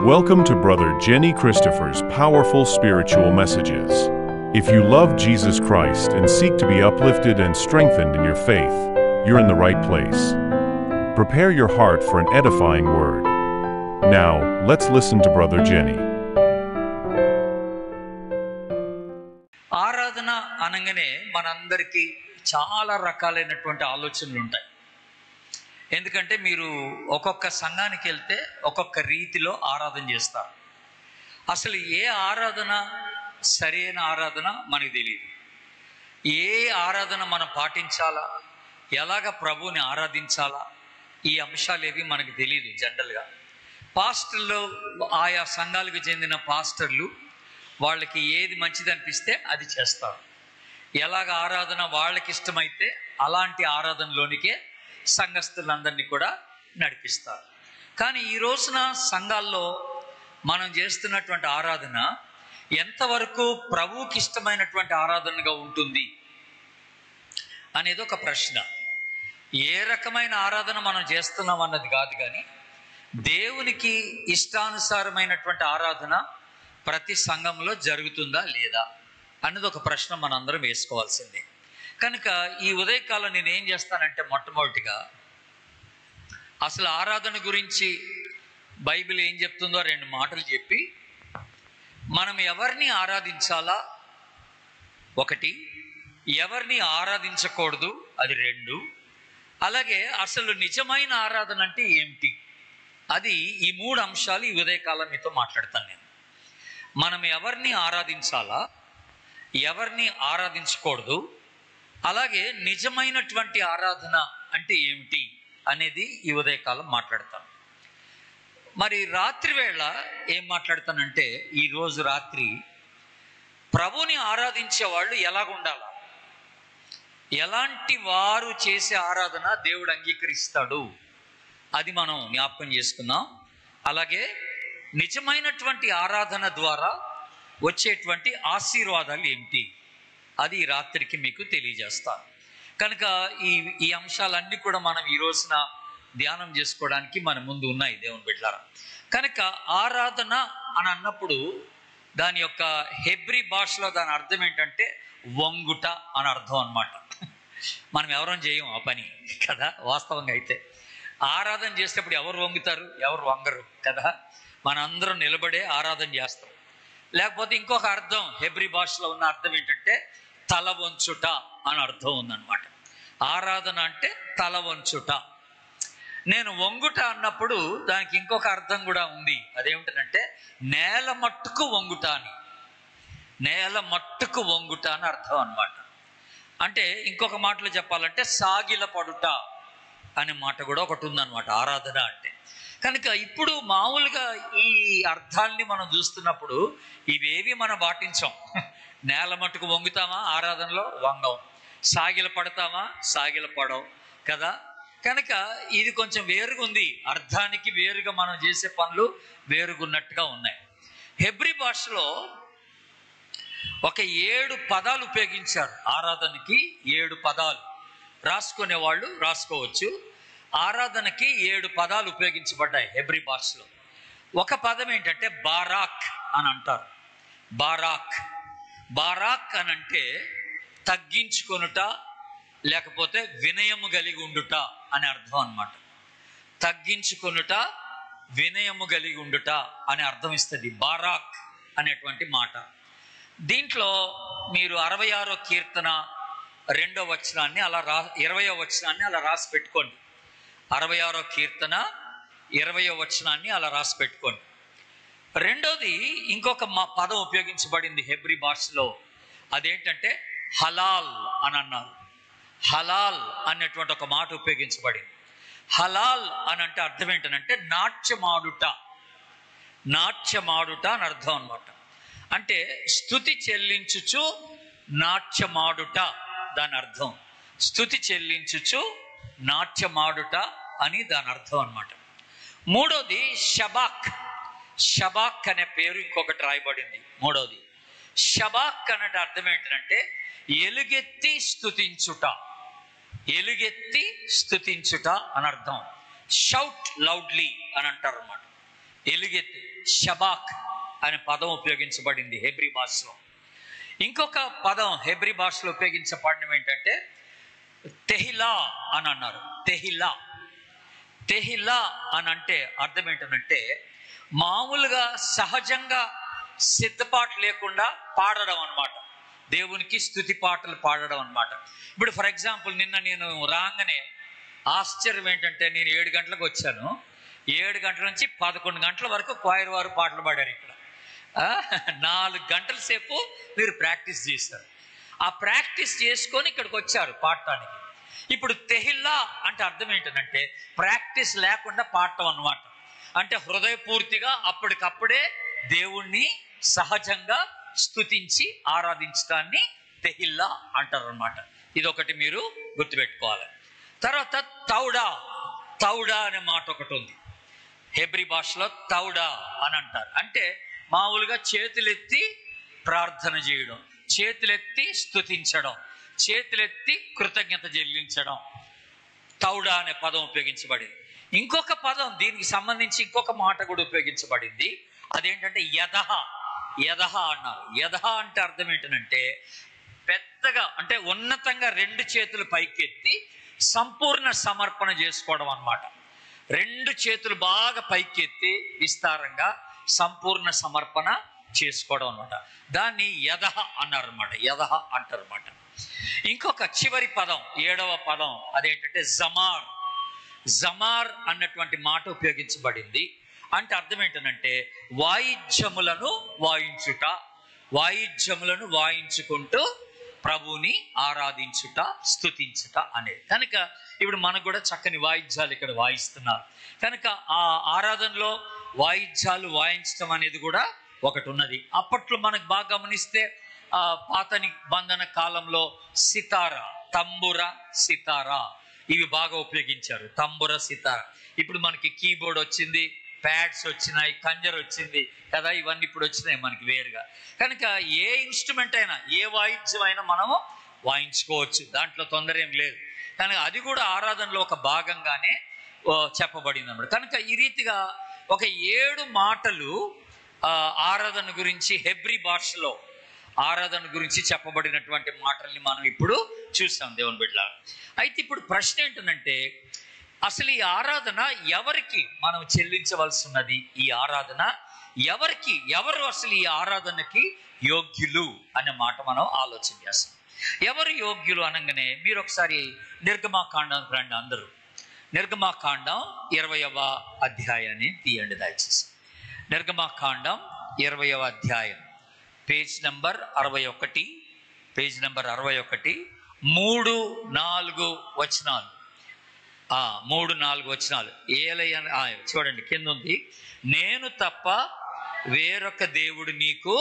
Welcome to Brother Jenny Christopher's powerful spiritual messages. If you love Jesus Christ and seek to be uplifted and strengthened in your faith, you're in the right place. Prepare your heart for an edifying word. Now, let's listen to Brother Jenny. ఆరాధన అనగానే మనందరికీ చాలా రకాలైనటువంటి ఆలోచనలు ఉంటాయి. ఎందుకంటే మీరు ఒక్కొక్క సంఘానికి వెళ్తే ఒక్కొక్క రీతిలో ఆరాధన చేస్తారు. అసలు ఏ ఆరాధన సరైన ఆరాధన మనకు తెలియదు. ఏ ఆరాధన మనం పాటించాలా, ఎలాగ ప్రభువుని ఆరాధించాలా, ఈ అంశాలు ఏవి మనకు తెలియదు. జనరల్గా పాస్టర్లు, ఆయా సంఘాలకు చెందిన పాస్టర్లు వాళ్ళకి ఏది మంచిది అనిపిస్తే అది చేస్తారు. ఎలాగ ఆరాధన వాళ్ళకి ఇష్టమైతే అలాంటి ఆరాధనలోనికే సంఘస్థులందరినీ కూడా నడిపిస్తారు. కానీ ఈ రోజున సంఘాల్లో మనం చేస్తున్నటువంటి ఆరాధన ఎంతవరకు ప్రభువుకి ఇష్టమైనటువంటి ఆరాధనగా ఉంటుంది అనేది ఒక ప్రశ్న. ఏ రకమైన ఆరాధన మనం చేస్తున్నాం అన్నది కాదు, కానీ దేవునికి ఇష్టానుసారమైనటువంటి ఆరాధన ప్రతి సంఘంలో జరుగుతుందా లేదా అన్నది ఒక ప్రశ్న మనందరం వేసుకోవాల్సిందే. కనుక ఈ ఉదయకాలం నేను ఏం చేస్తానంటే, మొట్టమొదటిగా అసలు ఆరాధన గురించి బైబిల్ ఏం చెప్తుందో రెండు మాటలు చెప్పి, మనం ఎవరిని ఆరాధించాలా ఒకటి, ఎవరిని ఆరాధించకూడదు అది రెండు, అలాగే అసలు నిజమైన ఆరాధన అంటే ఏమిటి, అది ఈ మూడు అంశాలు ఈ ఉదయకాలం మీతో మాట్లాడతాను నేను. మనం ఎవరిని ఆరాధించాలా, ఎవరిని ఆరాధించకూడదు, అలాగే నిజమైనటువంటి ఆరాధన అంటే ఏమిటి అనేది ఈ ఉదయకాలం మాట్లాడతాను. మరి రాత్రి వేళ ఏం మాట్లాడతానంటే, ఈరోజు రాత్రి ప్రభుని ఆరాధించే వాళ్ళు ఎలాగుండాలా, ఎలాంటి వారు చేసే ఆరాధన దేవుడు అంగీకరిస్తాడు అది మనం జ్ఞాపకం చేసుకుందాం. అలాగే నిజమైనటువంటి ఆరాధన ద్వారా వచ్చేటువంటి ఆశీర్వాదాలు ఏమిటి అది ఈ రాత్రికి మీకు తెలియజేస్తాను. కనుక ఈ అంశాలన్నీ కూడా మనం ఈ రోజున ధ్యానం చేసుకోవడానికి మన ముందు ఉన్నాయి దేవుని బిడ్డలారా. కనుక ఆరాధన అని అన్నప్పుడు దాని యొక్క హెబ్రీ భాషలో దాని అర్థం ఏంటంటే వంగుట అని అర్థం అన్నమాట. మనం ఎవరం చేయం ఆ పని కదా. వాస్తవంగా అయితే ఆరాధన చేసేటప్పుడు ఎవరు వంగుతారు, ఎవరు వంగరు కదా. మనందరం నిలబడే ఆరాధన చేస్తాం. లేకపోతే ఇంకొక అర్థం హెబ్రీ భాషలో ఉన్న అర్థం ఏంటంటే తల వంచుట అని అర్థం ఉందన్నమాట. ఆరాధన అంటే తల వంచుట. నేను వంగుట అన్నప్పుడు దానికి ఇంకొక అర్థం కూడా ఉంది. అదేమిటంటే నేల మట్టుకు వంగుట అని, నేల మట్టుకు వంగుట అని అర్థం అన్నమాట. అంటే ఇంకొక మాటలో చెప్పాలంటే సాగిల పడుట అనే మాట కూడా ఒకటి ఉందన్నమాట ఆరాధన అంటే. కనుక ఇప్పుడు మామూలుగా ఈ అర్థాలని మనం చూస్తున్నప్పుడు ఇవేవి మనం పాటించాం. నేల మట్టుకు వంగుతామా ఆరాధనలో, వంగం. సాగిల పడతామా, సాగిల పడవు కదా. కనుక ఇది కొంచెం వేరుగా ఉంది. అర్థానికి వేరుగా మనం చేసే పనులు వేరుగున్నట్టుగా ఉన్నాయి. హెబ్రీ భాషలో ఒక 7 పదాలు ఉపయోగించారు ఆరాధనకి. 7 పదాలు రాసుకునే వాళ్ళు రాసుకోవచ్చు. ఆరాధనకి 7 పదాలు ఉపయోగించబడ్డాయి హెబ్రీ భాషలో. ఒక పదం ఏంటంటే బారాక్ అని అంటారు. బారాక్, బారాక్ అని అంటే తగ్గించుకొనుట లేకపోతే వినయము కలిగి ఉండుట అని అర్థం అన్నమాట. తగ్గించుకొనుట, వినయము కలిగి ఉండుట అని అర్థం ఇస్తుంది బారాక్ అనేటువంటి మాట. దీంట్లో మీరు 66వ కీర్తన 2వ వచనాన్ని అలా 20వ వచనాన్ని అలా రాసి పెట్టుకోండి. 66వ కీర్తన 20వ వచనాన్ని అలా రాసి పెట్టుకోండి. రెండోది ఇంకొక పదం ఉపయోగించబడింది హెబ్రీ భాషలో. అదేంటంటే హలాల్ అని అన్నారు. హలాల్ అనేటువంటి ఒక మాట ఉపయోగించబడింది. హలాల్ అని అంటే అర్థం ఏంటంటే నాట్యమాడుట, నాట్యమాడుట అని అర్థం అన్నమాట. అంటే స్తుతి చెల్లించుచు నాట్యమాడుట దాని అర్థం. స్తుతి చెల్లించుచు నాట్యమాడుట అని దాని అర్థం అన్నమాట. మూడోది షబాక్. షబాక్ అనే పేరు ఇంకొకటి రాయబడింది. మూడోది షబాక్ అనే అర్థం ఏంటంటే ఎలుగెత్తి స్తుతించుట, ఎలుగెత్తి స్తుతించుట అని అర్థం. షౌట్ లౌడ్లీ అని అంటారు అన్నమాట. ఎలుగెత్తి షబాక్ అనే పదం ఉపయోగించబడింది హెబ్రీ భాషలో. ఇంకొక పదం హెబ్రీ భాషలో ఉపయోగించబడడం ఏంటంటే తెహిలా అని అన్నారు. తెహిలా అని అంటే అర్థం ఏంటంటే మామూలుగా సహజంగా సిద్ధపాటు లేకుండా పాడడం అన్నమాట. దేవునికి స్తుతి పాటలు పాడడం అన్నమాట. ఇప్పుడు ఫర్ ఎగ్జాంపుల్ నిన్న నేను రాగానే ఆశ్చర్యం ఏంటంటే, నేను 7 గంటలకు వచ్చాను. 7 గంటల నుంచి 11 గంటల వరకు క్వైర్ వారు పాటలు పాడారు. ఇక్కడ 4 గంటల సేపు మీరు ప్రాక్టీస్ చేశారు. ఆ ప్రాక్టీస్ చేసుకొని ఇక్కడికి వచ్చారు పాడటానికి. ఇప్పుడు తెహిల్లా అంటే అర్థం ఏంటంటే ప్రాక్టీస్ లేకుండా పాడటం అన్నమాట. అంటే హృదయపూర్తిగా అప్పటికప్పుడే దేవుణ్ణి సహజంగా స్తుతించి ఆరాధించడాన్ని తెహిల్లా అంటారు అన్నమాట. ఇదొకటి మీరు గుర్తుపెట్టుకోవాలి. తర్వాత తౌడా అనే మాట ఒకటి ఉంది హెబ్రీ భాషలో. తౌడా అని అంటారు. అంటే మామూలుగా చేతులెత్తి ప్రార్థన చేయడం, చేతులెత్తి స్తుతించడం, చేతులెత్తి కృతజ్ఞత చెల్లించడం. తౌడా అనే పదం ఉపయోగించబడింది. ఇంకొక పదం దీనికి సంబంధించి ఇంకొక మాట కూడా ఉపయోగించబడింది. అదేంటంటే యదహ అన్నారు. యదహ అంటే అర్థం ఏంటంటే పెద్దగా, అంటే ఉన్నతంగా 2 చేతులు పైకెత్తి సంపూర్ణ సమర్పణ చేసుకోవడం అన్నమాట. 2 చేతులు బాగా పైకెత్తి విస్తారంగా సంపూర్ణ సమర్పణ చేసుకోవడం అన్నమాట. దాన్ని యదహ అన్నారన్నమాట. యదహ అంటారన్నమాట. ఇంకొక చివరి పదం, 7వ పదం అదేంటంటే జమార్ అన్నటువంటి మాట ఉపయోగించబడింది. అంటే అర్థం ఏంటంటే వాయిద్యములను వాయించుకుంటూ ప్రభుని ఆరాధించుట, స్తుతించుట అనేది. కనుక ఇప్పుడు మనకు కూడా చక్కని వాయిద్యాలు ఇక్కడ వాయిస్తున్నారు. కనుక ఆ ఆరాధనలో వాయిద్యాలు వాయించడం అనేది కూడా ఒకటి ఉన్నది. అప్పట్లో మనకు బాగా గమనిస్తే పాత నిబంధన కాలంలో సితారా, తంబుర, సితారా ఇవి బాగా ఉపయోగించారు. తంబుర, సితారా. ఇప్పుడు మనకి కీబోర్డ్ వచ్చింది, ప్యాడ్స్ వచ్చినాయి, కంజర్ వచ్చింది కదా, ఇవన్నీ ఇప్పుడు వచ్చినాయి మనకి వేరుగా. కనుక ఏ ఇన్స్ట్రుమెంట్ అయినా, ఏ వాయిద్యం అయినా మనము వాయించుకోవచ్చు, దాంట్లో తొందర ఏం లేదు. కనుక అది కూడా ఆరాధనలో ఒక భాగంగానే చెప్పబడింది అన్నమాట. కనుక ఈ రీతిగా ఒక 7 మాటలు ఆరాధన గురించి, హెబ్రీ భాషలో ఆరాధన గురించి చెప్పబడినటువంటి మాటల్ని మనం ఇప్పుడు చూస్తాం దేవుని బిడ్డల. అయితే ఇప్పుడు ప్రశ్న ఏంటంటే అసలు ఈ ఆరాధన ఎవరికి మనం చెల్లించవలసి ఉన్నది? ఈ ఆరాధన ఎవరు అసలు ఈ ఆరాధనకి యోగ్యులు అనే మాట మనం ఆలోచన చేస్తాం. ఎవరు యోగ్యులు అనగానే మీరు ఒకసారి నిర్గమాకాండం రండి. అందరూ నిర్గమాకాండం 20వ అధ్యాయాన్ని తీయండి దయచేసి. నిర్గమాకాండం 20వ అధ్యాయం, పేజ్ నెంబర్ 61, 3-4 వచనాలు. 3-4 వచనాలు. చూడండి, కింద ఉంది, నేను తప్ప వేరొక దేవుడు నీకు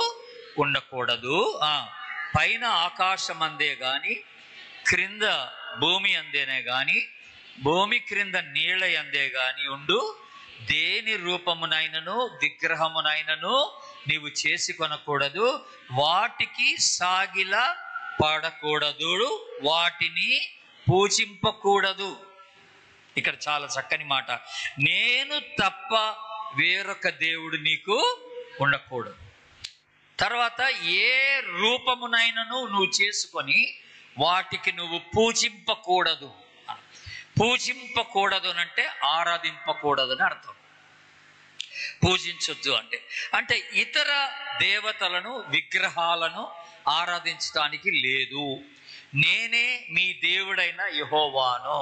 ఉండకూడదు. పైన ఆకాశం అందే గాని, క్రింద భూమి అందేనే గాని, భూమి క్రింద నీళ్ళ అందే గాని ఉండు దేని రూపమునైనను విగ్రహమునైనను నీవు చేసి కొనకూడదు, వాటికి సాగిల పడకూడదు, వాటిని పూజింపకూడదు. ఇక్కడ చాలా చక్కని మాట. నేను తప్ప వేరొక దేవుడు నీకు ఉండకూడదు. తర్వాత ఏ రూపమునైనను నువ్వు చేసుకొని వాటికి నువ్వు పూజింపకూడదు. పూజింపకూడదు అంటే ఆరాధింపకూడదు అని అర్థం. పూజించొద్దు అంటే ఇతర దేవతలను, విగ్రహాలను ఆరాధించడానికి లేదు. నేనే మీ దేవుడైన యెహోవాను,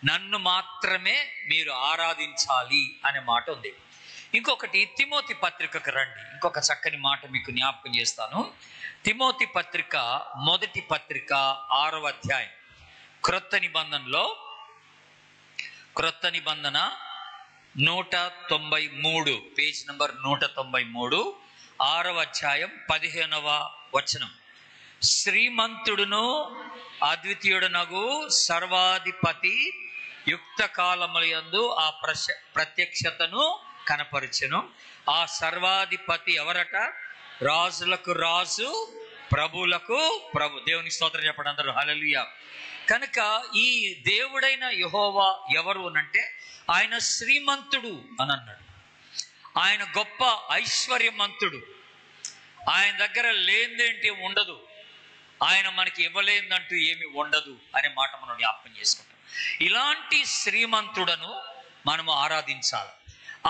నన్ను మాత్రమే మీరు ఆరాధించాలి అనే మాట ఉంది. ఇంకొకటి, తిమోతి పత్రికకు రండి. ఇంకొక చక్కని మాట మీకు జ్ఞాపకం చేస్తాను. తిమోతి పత్రిక, మొదటి పత్రిక 6వ అధ్యాయం, క్రొత్త నిబంధన 193, పేజ్ నెంబర్ 193, 6వ అధ్యాయం 15వ వచనం. శ్రీమంతుడును అద్వితీయుడునగు సర్వాధిపతి యుక్త కాలములందు ఆ ప్రత్యక్షతను కనపరిచెను. ఆ సర్వాధిపతి ఎవరట? రాజులకు రాజు, ప్రభులకు ప్రభు. దేవుని స్తోత్రం చెప్పండి అందరూ, హల్లెలూయా. కనుక ఈ దేవుడైన యెహోవా ఎవరు అనంటే ఆయన శ్రీమంతుడు అని అన్నాడు. ఆయన గొప్ప ఐశ్వర్యవంతుడు, ఆయన దగ్గర లేనిదేంటి ఉండదు, ఆయన మనకి ఇవ్వలేదంటూ ఏమి ఉండదు అనే మాట మనం జ్ఞాపకం చేసుకుంటాం. ఇలాంటి శ్రీమంతుడను మనము ఆరాధించాలి.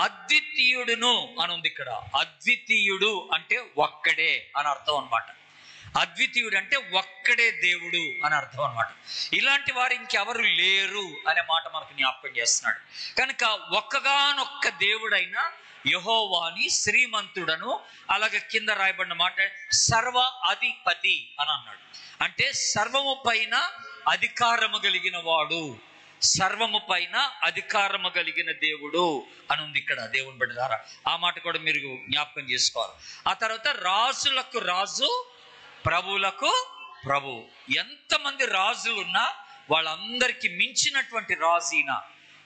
అద్వితీయుడును అని ఉంది ఇక్కడ. అద్వితీయుడు అంటే ఒక్కడే అని అర్థం అన్నమాట. అద్వితీయుడు అంటే ఒక్కడే దేవుడు అని అర్థం అన్నమాట. ఇలాంటి వారు ఇంకెవరు లేరు అనే మాట మనకు జ్ఞాపకం చేస్తున్నాడు. కనుక ఒక్కగానొక్క దేవుడైన యెహోవాని శ్రీమంతుడను, అలాగే కింద రాయబడిన మాట సర్వ అధిపతి అని అన్నాడు. అంటే సర్వము పైన అధికారము కలిగిన వాడు, సర్వము పైన అధికారము కలిగిన దేవుడు అని ఉంది ఇక్కడ దేవుని బిడ్డ ద్వారా. ఆ మాట కూడా మీరు జ్ఞాపకం చేసుకోవాలి. ఆ తర్వాత రాజులకు రాజు, ప్రభువులకు ప్రభు. ఎంతమంది రాజులు ఉన్నా వాళ్ళందరికీ మించినటువంటి రాజు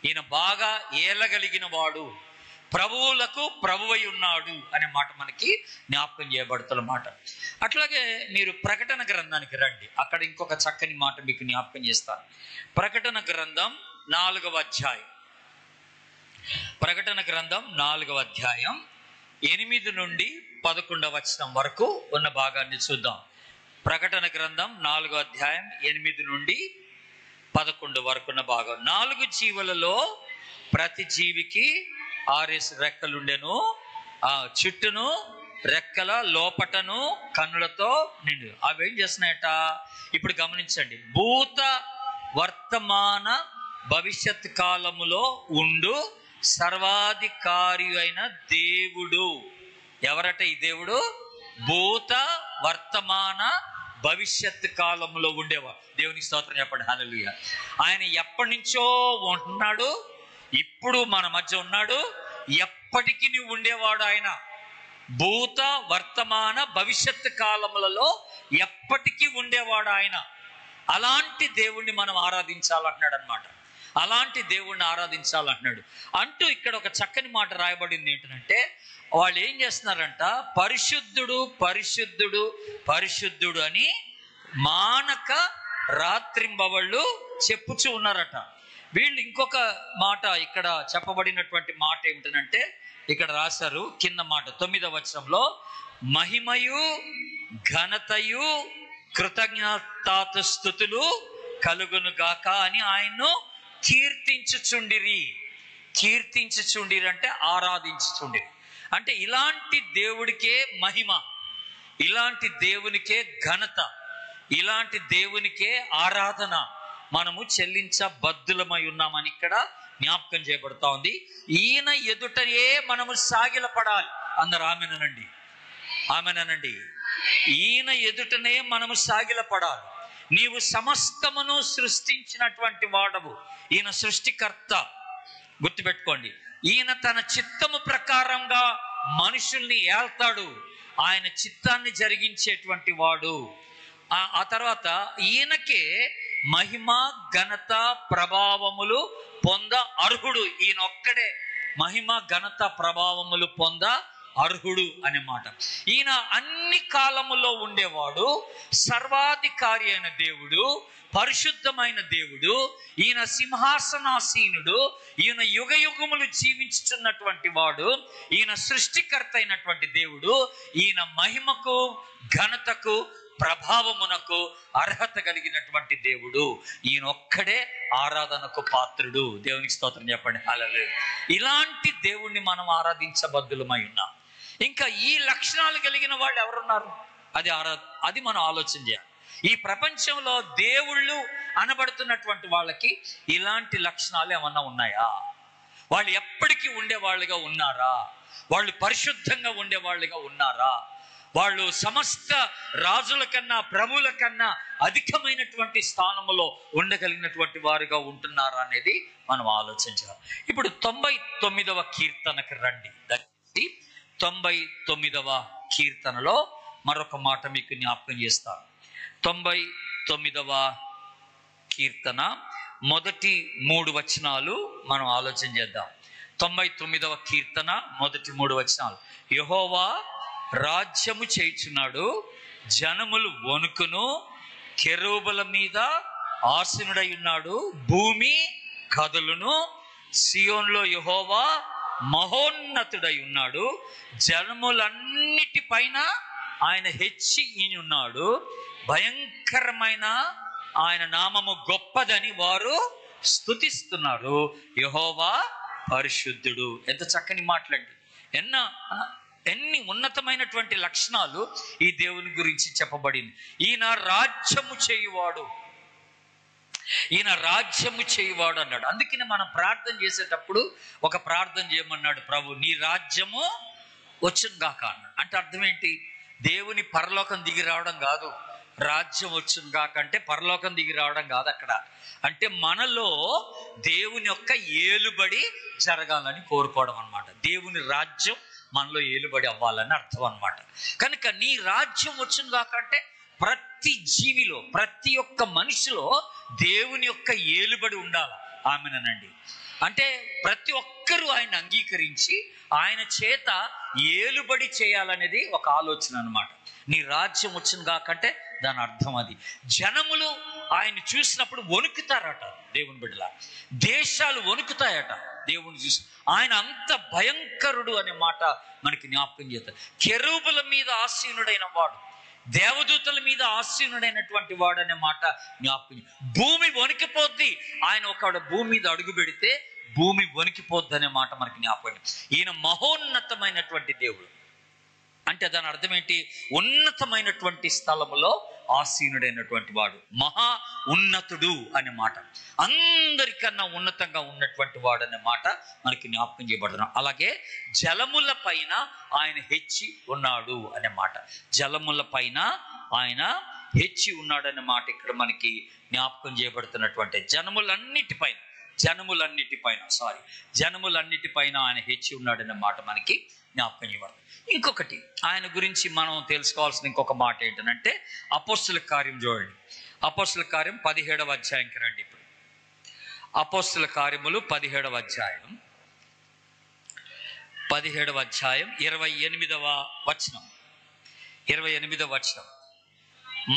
ఈయన బాగా ఏలగలిగిన వాడు, ప్రభువులకు ప్రభువై ఉన్నాడు అనే మాట మనకి జ్ఞాపకం చేయబడుతున్నమాట. అట్లాగే మీరు ప్రకటన గ్రంథానికి రండి. అక్కడ ఇంకొక చక్కని మాట మీకు జ్ఞాపకం చేస్తాను. ప్రకటన గ్రంథం 4వ అధ్యాయం, ప్రకటన గ్రంథం 4వ అధ్యాయం 8 నుండి 11వ వచనం వరకు ఉన్న భాగాన్ని చూద్దాం. ప్రకటన గ్రంథం 4వ అధ్యాయం 8 నుండి 11 వరకు ఉన్న భాగం. 4 జీవులలో ప్రతి జీవికి 6 రెక్కలుండెను, ఆ చుట్టూను రెక్కల లోపటను కన్నులతో నిండు. అవి ఏం చేస్తున్నాయట? ఇప్పుడు గమనించండి. భూత వర్తమాన భవిష్యత్ కాలములో ఉండు సర్వాధికారి అయిన దేవుడు. ఎవరట ఈ దేవుడు? భూత వర్తమాన భవిష్యత్ కాలంలో ఉండేవా. దేవునికి స్తోత్రం చెప్పండి. హల్లెలూయా. ఆయన ఎప్పటి నుంచో ఉంటున్నాడు, ఇప్పుడు మన మధ్య ఉన్నాడు, ఎప్పటికీ ఉండేవాడు ఆయన. భూత వర్తమాన భవిష్యత్ కాలములలో ఎప్పటికీ ఉండేవాడు ఆయన. అలాంటి దేవుణ్ణి మనం ఆరాధించాలంటున్నాడు అనమాట. అలాంటి దేవుణ్ణి ఆరాధించాలంటున్నాడు అంటూ ఇక్కడ ఒక చక్కని మాట రాయబడింది. ఏంటంటే వాళ్ళు ఏం చేస్తున్నారంట? పరిశుద్ధుడు పరిశుద్ధుడు పరిశుద్ధుడు అని మానక రాత్రింబవళ్ళు చెప్పుచూ ఉన్నారట. వీళ్ళు ఇంకొక మాట ఇక్కడ చెప్పబడినటువంటి మాట ఏమిటంటే ఇక్కడ రాశారు కింద మాట 9వ వచనంలో, మహిమయు ఘనతయు కృతజ్ఞతాస్తుతులు కలుగును గాక అని ఆయన్ను కీర్తించుచుండిరి. కీర్తించుచుండిరి అంటే ఆరాధించుచుండిరి. అంటే ఇలాంటి దేవుడికే మహిమ, ఇలాంటి దేవునికే ఘనత, ఇలాంటి దేవునికే ఆరాధన మనము చెల్లించబద్దులమై ఉన్నామని ఇక్కడ జ్ఞాపకం చేయబడతా ఉంది. ఈయన ఎదుటనే మనము సాగిలపడాలి. అందరు ఆమెనండి, ఆమెనండి. ఈయన ఎదుటనే మనము సాగిలపడాలి. నీవు సమస్తమును సృష్టించినటువంటి వాడవు. ఈయన సృష్టికర్త, గుర్తుపెట్టుకోండి. ఈయన తన చిత్తము ప్రకారంగా మనుషుల్ని ఏల్తాడు. ఆయన చిత్తాన్ని జరిగించేటువంటి వాడు. ఆ తర్వాత ఈయనకే మహిమ ఘనత ప్రభావములు పొంద అర్హుడు. ఈయన ఒక్కడే మహిమ ఘనత ప్రభావములు పొంద అర్హుడు అనే మాట. ఈయన అన్ని కాలములో ఉండేవాడు, సర్వాధికారి అయిన దేవుడు, పరిశుద్ధమైన దేవుడు. ఈయన సింహాసనాసీనుడు, ఈయన యుగ యుగములు జీవించుచున్నటువంటి వాడు, ఈయన సృష్టికర్త అయినటువంటి దేవుడు. ఈయన మహిమకు ఘనతకు ప్రభావమునకు అర్హత కలిగినటువంటి దేవుడు. ఈయన ఒక్కడే ఆరాధనకు పాత్రుడు. దేవునికి స్తోత్రం చెప్పండి. హల్లెలూయా. ఇలాంటి దేవుణ్ణి మనం ఆరాధించబద్దులమై ఉన్నాం. ఇంకా ఈ లక్షణాలు కలిగిన వాళ్ళు ఎవరున్నారు? అది మనం ఆలోచన చేయాలి. ఈ ప్రపంచంలో దేవుళ్ళు అనబడుతున్నటువంటి వాళ్ళకి ఇలాంటి లక్షణాలు ఏమన్నా ఉన్నాయా? వాళ్ళు ఎప్పటికీ ఉండేవాళ్ళుగా ఉన్నారా? వాళ్ళు పరిశుద్ధంగా ఉండేవాళ్ళుగా ఉన్నారా? వాళ్ళు సమస్త రాజుల కన్నా ప్రభువుల కన్నా అధికమైనటువంటి స్థానంలో ఉండగలిగినటువంటి వారుగా ఉంటున్నారా అనేది మనం ఆలోచించాలి. ఇప్పుడు 99వ కీర్తనకి రండి. 99వ కీర్తనలో మరొక మాట మీకు జ్ఞాపకం చేస్తాను. 99వ కీర్తన మొదటి 3 వచనాలు మనం ఆలోచన చేద్దాం. 99వ కీర్తన మొదటి 3 వచనాలు. యెహోవా రాజ్యము చేయుచున్నాడు, జనములు వణుకును, కెరూబుల మీద ఆసీనుడై ఉన్నాడు, భూమి కదులును, సియోన్లో యెహోవా మహోన్నతుడై ఉన్నాడు, జనములన్నిటిపైన ఆయన హెచ్చి ఉన్నాడు, భయంకరమైన ఆయన నామము గొప్పదని వారు స్తుతిస్తున్నారు. యెహోవా పరిశుద్ధుడు. ఎంత చక్కని మాటలండి! ఎన్ని ఉన్నతమైనటువంటి లక్షణాలు ఈ దేవుని గురించి చెప్పబడింది. ఈయన రాజ్యము చేయువాడు, ఈయన రాజ్యము చేయువాడు అన్నాడు. అందుకని మనం ప్రార్థన చేసేటప్పుడు ఒక ప్రార్థన చేయమన్నాడు, ప్రభు నీ రాజ్యము వచ్చును గాక అన్నాడు. అంటే అర్థం ఏంటి? దేవుని పరలోకం దిగి రావడం కాదు. రాజ్యం వచ్చును గాక అంటే పరలోకం దిగి రావడం కాదు అక్కడ. అంటే మనలో దేవుని యొక్క ఏలుబడి జరగాలని కోరుకోవడం అన్నమాట. దేవుని రాజ్యం మనలో ఏలుబడి అవ్వాలని అర్థం అన్నమాట. కనుక నీ రాజ్యం వచ్చును గాక అంటే ప్రతి జీవిలో, ప్రతి ఒక్క మనిషిలో దేవుని యొక్క ఏలుబడి ఉండాలి. ఆమెనండి. అంటే ప్రతి ఒక్కరూ ఆయన అంగీకరించి ఆయన చేత ఏలుబడి చేయాలనేది ఒక ఆలోచన అన్నమాట. నీ రాజ్యం వచ్చును కాకంటే దాని అర్థం అది. జనములు ఆయన చూసినప్పుడు వణుకుతారట దేవుని బిడ్డల, దేశాలు వణుకుతాయట దేవుని చూసి. ఆయన అంత భయంకరుడు అనే మాట మనకి జ్ఞాపకం చేస్తారు. కెరూబుల మీద ఆసీనుడైన వాడు, దేవదూతల మీద ఆసీనుడైనటువంటి వాడు అనే మాట జ్ఞాపకం. భూమి వణికిపోద్ది ఆయన ఒక భూమి మీద అడుగు పెడితే, భూమి వణికిపోద్ది అనే మాట మనకి జ్ఞాపకం. ఈయన మహోన్నతమైనటువంటి దేవుడు. అంటే దాని అర్థం ఏంటి? ఉన్నతమైనటువంటి స్థలములో ఆసీనుడైనటువంటి వాడు, మహా ఉన్నతుడు అనే మాట, అందరికన్నా ఉన్నతంగా ఉన్నటువంటి వాడు అనే మాట మనకి జ్ఞాపకం చేయబడుతున్నాం. అలాగే జలముల పైన ఆయన హెచ్చి ఉన్నాడు అనే మాట, జలముల పైన ఆయన హెచ్చి ఉన్నాడు అనే మాట ఇక్కడ మనకి జ్ఞాపకం చేయబడుతున్నటువంటి జనములన్నిటిపైన ఆయన హెచ్చి ఉన్నాడనే మాట మనకి జ్ఞాపకం చేయబడుతుంది. ఇంకొకటి ఆయన గురించి మనం తెలుసుకోవాల్సిన ఇంకొక మాట ఏంటంటే అపోస్తల కార్యం చూడండి. అపోస్తల కార్యం 17వ అధ్యాయంకి రండి. ఇప్పుడు అపోస్తల కార్యములు 17వ అధ్యాయం 28వ వచనం.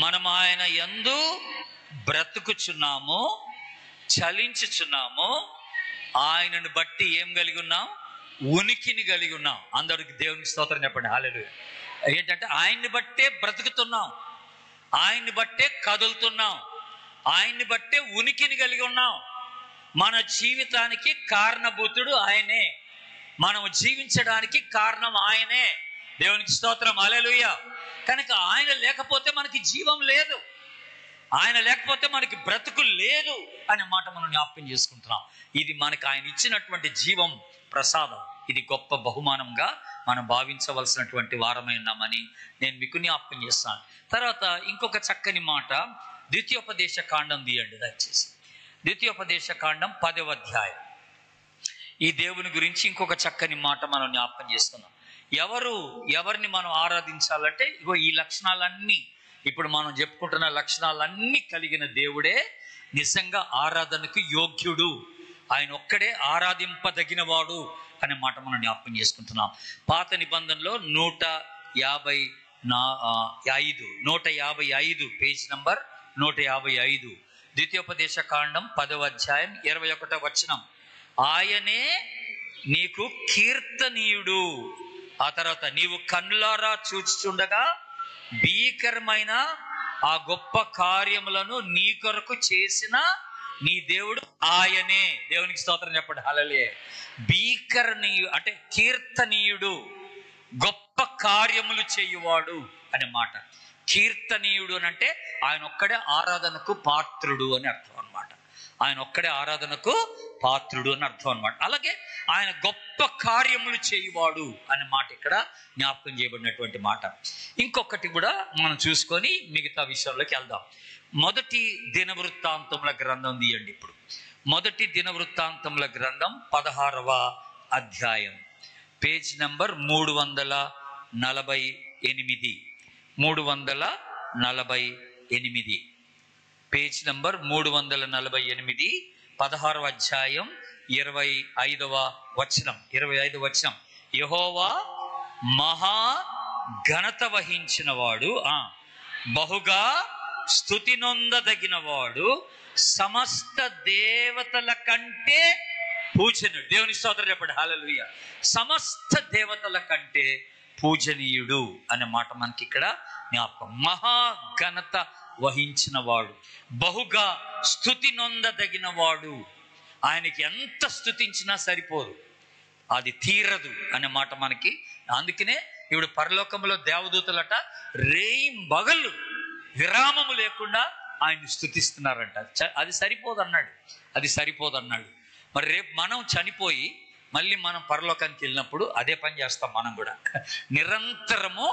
మనం ఆయన యందు బ్రతుకుచున్నాము, చలించుచున్నాము, ఆయనను బట్టి ఏం కలిగి ఉన్నాం? ఉనికిని కలిగి ఉన్నాం. అందరికి దేవునికి స్తోత్రం చెప్పండి. హల్లెలూయా. ఏంటంటే ఆయన్ని బట్టే బ్రతుకుతున్నాం, ఆయన్ని బట్టే కదులుతున్నాం, ఆయన్ని బట్టే ఉనికిని కలిగి ఉన్నాం. మన జీవితానికి కారణభూతుడు ఆయనే, మనం జీవించడానికి కారణం ఆయనే. దేవునికి స్తోత్రం. హల్లెలూయా. కనుక ఆయన లేకపోతే మనకి జీవం లేదు, ఆయన లేకపోతే మనకి బ్రతుకు లేదు అనే మాట మనం జ్ఞాపకం చేసుకుంటున్నాం. ఇది మనకి ఆయన ఇచ్చినటువంటి జీవం ప్రసాదం. ఇది గొప్ప బహుమానంగా మనం భావించవలసినటువంటి వారమై ఉన్నామని నేను మీకు జ్ఞాపకం చేస్తాను. తర్వాత ఇంకొక చక్కని మాట, ద్వితీయోపదేశ కాండం తీయండి దయచేసి. ద్వితీయోపదేశ కాండం 10వ అధ్యాయం. ఈ దేవుని గురించి ఇంకొక చక్కని మాట మనం జ్ఞాపకం చేస్తున్నాం. ఎవరిని మనం ఆరాధించాలంటే ఇగో ఈ లక్షణాలన్నీ, ఇప్పుడు మనం చెప్పుకుంటున్న లక్షణాలన్నీ కలిగిన దేవుడే నిజంగా ఆరాధనకు యోగ్యుడు. ఆయన ఒక్కడే ఆరాధింపదగిన వాడు అనే మాట మనం జ్ఞాపకం చేసుకుంటున్నాం. పాత నిబంధనలో 155 పేజ్ నంబర్ 155 ద్వితీయోపదేశ కాండం 10వ అధ్యాయం 21వ వచనం. ఆయనే నీకు కీర్తనీయుడు. ఆ తర్వాత నీవు కన్నులారా చూచుచుండగా భీకరమైన ఆ గొప్ప కార్యములను నీ కొరకు చేసిన నీ దేవుడు ఆయనే. దేవునికి స్తోత్రం చెప్పండి. హల్లెలూయా. భీకరణీయుడు అంటే కీర్తనీయుడు, గొప్ప కార్యములు చేయువాడు అనే మాట. కీర్తనీయుడు అని అంటే ఆయన ఒక్కడే ఆరాధనకు పాత్రుడు అని అర్థం అనమాట. ఆయన ఒక్కడే ఆరాధనకు పాత్రుడు అని అర్థం అనమాట. అలాగే ఆయన గొప్ప కార్యములు చేయువాడు అనే మాట ఇక్కడ జ్ఞాపకం చేయబడినటువంటి మాట. ఇంకొకటి కూడా మనం చూసుకొని మిగతా విషయంలోకి వెళ్దాం. మొదటి దినవృత్తాంతముల గ్రంథం తీయండి. ఇప్పుడు మొదటి దినవృత్తాంతముల గ్రంథం 16వ అధ్యాయం పేజ్ నంబర్ 348. 348 పేజ్ నంబర్ 348 16వ అధ్యాయం 25వ వచనం. యెహోవా మహా ఘనత వహించిన వాడు, బహుగా స్తుతి నొందదగిన వాడు, సమస్త దేవతల కంటే పూజనీయుడు. దేవుని స్తోత్రం చెప్పండి. హల్లెలూయా. సమస్త దేవతల కంటే పూజనీయుడు అనే మాట మనకి ఇక్కడ జ్ఞాపకం. మహాఘనత వహించిన వాడు, బహుగా స్తుతి నొందదగిన వాడు. ఆయనకి ఎంత స్తుతించినా సరిపోదు, అది తీరదు అనే మాట మనకి. అందుకనే ఇప్పుడు పరలోకంలో దేవదూతలట రేయింబగళ్ళు విరామము లేకుండా ఆయన్ని స్తుతిస్తున్నారంట. అది సరిపోదన్నాడు, అది సరిపోదన్నాడు. మరి రేపు మనం చనిపోయి మళ్ళీ మనం పరలోకానికి వెళ్ళినప్పుడు అదే పని చేస్తాం. మనం కూడా నిరంతరము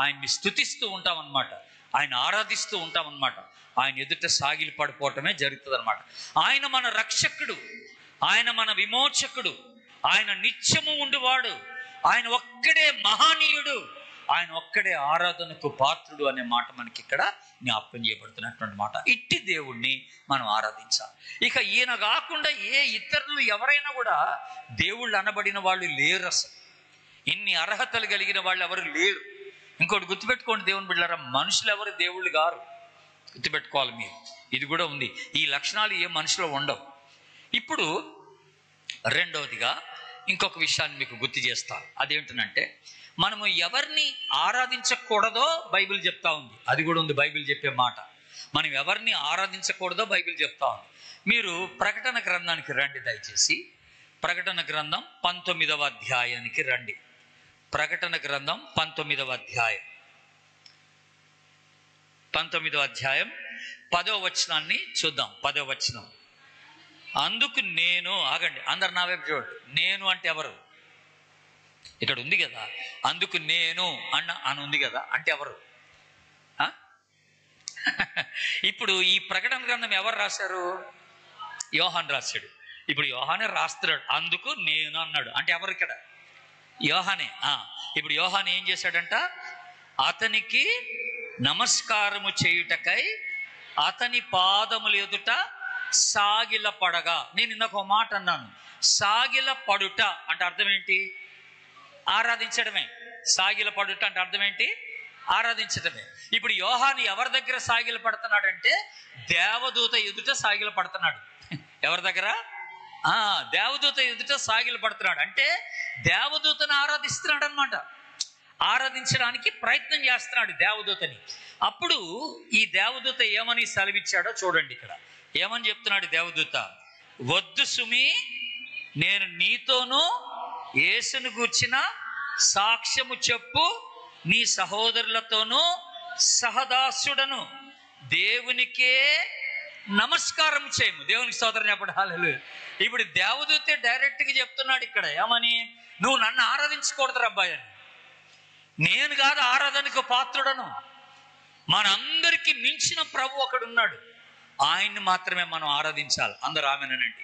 ఆయన్ని స్తుతిస్తూ ఉంటాం అన్నమాట, ఆయన ఆరాధిస్తూ ఉంటాం అన్నమాట. ఆయన ఎదుట సాగిలి పడిపోవటమే జరుగుతుంది అన్నమాట. ఆయన మన రక్షకుడు, ఆయన మన విమోచకుడు, ఆయన నిత్యము ఉండువాడు, ఆయన ఒక్కడే మహనీయుడు, ఆయన ఒక్కడే ఆరాధనకు పాత్రుడు అనే మాట మనకి ఇక్కడ జ్ఞాపకం చేయబడుతున్నటువంటి మాట. ఇట్టి దేవుణ్ణి మనం ఆరాధించాలి. ఇక ఈయన కాకుండా ఏ ఇతరులు ఎవరైనా కూడా దేవుళ్ళు అనబడిన వాళ్ళు లేరు. అసలు ఇన్ని అర్హతలు కలిగిన వాళ్ళు ఎవరు లేరు. ఇంకోటి గుర్తుపెట్టుకోండి దేవుని బిడ్డలారా, మనుషులు ఎవరు దేవుళ్ళు గారు. గుర్తుపెట్టుకోవాలి మీరు, ఇది కూడా ఉంది. ఈ లక్షణాలు ఏ మనుషులో ఉండవు. ఇప్పుడు రెండవదిగా ఇంకొక విషయాన్ని మీకు గుర్తు చేస్తాను. అదేంటంటే మనము ఎవరిని ఆరాధించకూడదో బైబిల్ చెప్తా ఉంది. అది కూడా ఉంది బైబిల్ చెప్పే మాట. మనం ఎవరిని ఆరాధించకూడదో బైబిల్ చెప్తా ఉంది. మీరు ప్రకటన గ్రంథానికి రండి దయచేసి. ప్రకటన గ్రంథం 19వ అధ్యాయానికి రండి. ప్రకటన గ్రంథం 19వ అధ్యాయం 19వ అధ్యాయం 10వ వచనాన్ని చూద్దాం. 10వ వచనం. అందుకు నేను, ఆగండి అందరు నా వైపు చూడండి. నేను అంటే ఎవరు? ఇక్కడ ఉంది కదా, అందుకు నేను అని ఉంది కదా, అంటే ఎవరు? ఇప్పుడు ఈ ప్రకటన గ్రంథం ఎవరు రాశారు? యోహాను రాశాడు. ఇప్పుడు యోహానే రాస్తున్నాడు, అందుకు నేను అన్నాడు. అంటే ఎవరు ఇక్కడ? యోహానే. ఇప్పుడు యోహాను ఏం చేశాడంట? అతనికి నమస్కారము చేయుటకై అతని పాదములు ఎదుట సాగిల పడగా. నేను ఇందాక ఒక మాట అన్నాను, సాగిల పడుట అంటే అర్థం ఏంటి? ఆరాధించడమే. సాగిల పడుట అంటే అర్థం ఏంటి? ఆరాధించడమే. ఇప్పుడు యోహాను ఎవరి దగ్గర సాగిల పడుతున్నాడంటే దేవదూత ఎదుట సాగిల పడుతున్నాడు. ఎవరి దగ్గర? దేవదూత ఎదుట సాగిల పడుతున్నాడు. అంటే దేవదూతను ఆరాధిస్తున్నాడు అనమాట. ఆరాధించడానికి ప్రయత్నం చేస్తున్నాడు దేవదూతని. అప్పుడు ఈ దేవదూత ఏమని సెలవిచ్చాడో చూడండి. ఇక్కడ ఏమని చెప్తున్నాడు దేవదూత? వద్దు సుమి, నేను నీతోనూ యేసును గూర్చిన సాక్ష్యము చెప్పు నీ సహోదరులతోనూ సహదాసుడను దేవునికే నమస్కారం చేయము. దేవునికి స్తోత్రం చెప్పండి. హల్లెలూయా. ఇప్పుడు దేవదూతే డైరెక్ట్గా చెప్తున్నాడు ఇక్కడ ఏమని? నువ్వు నన్ను ఆరాధించకూడదు రబ్బాయి అని. నేను కాదు ఆరాధనకు పాత్రుడను, మనందరికీ మించిన ప్రభు ఒకడున్నాడు, ఆయన్ని మాత్రమే మనం ఆరాధించాలి. అందరూ ఆమెనండి.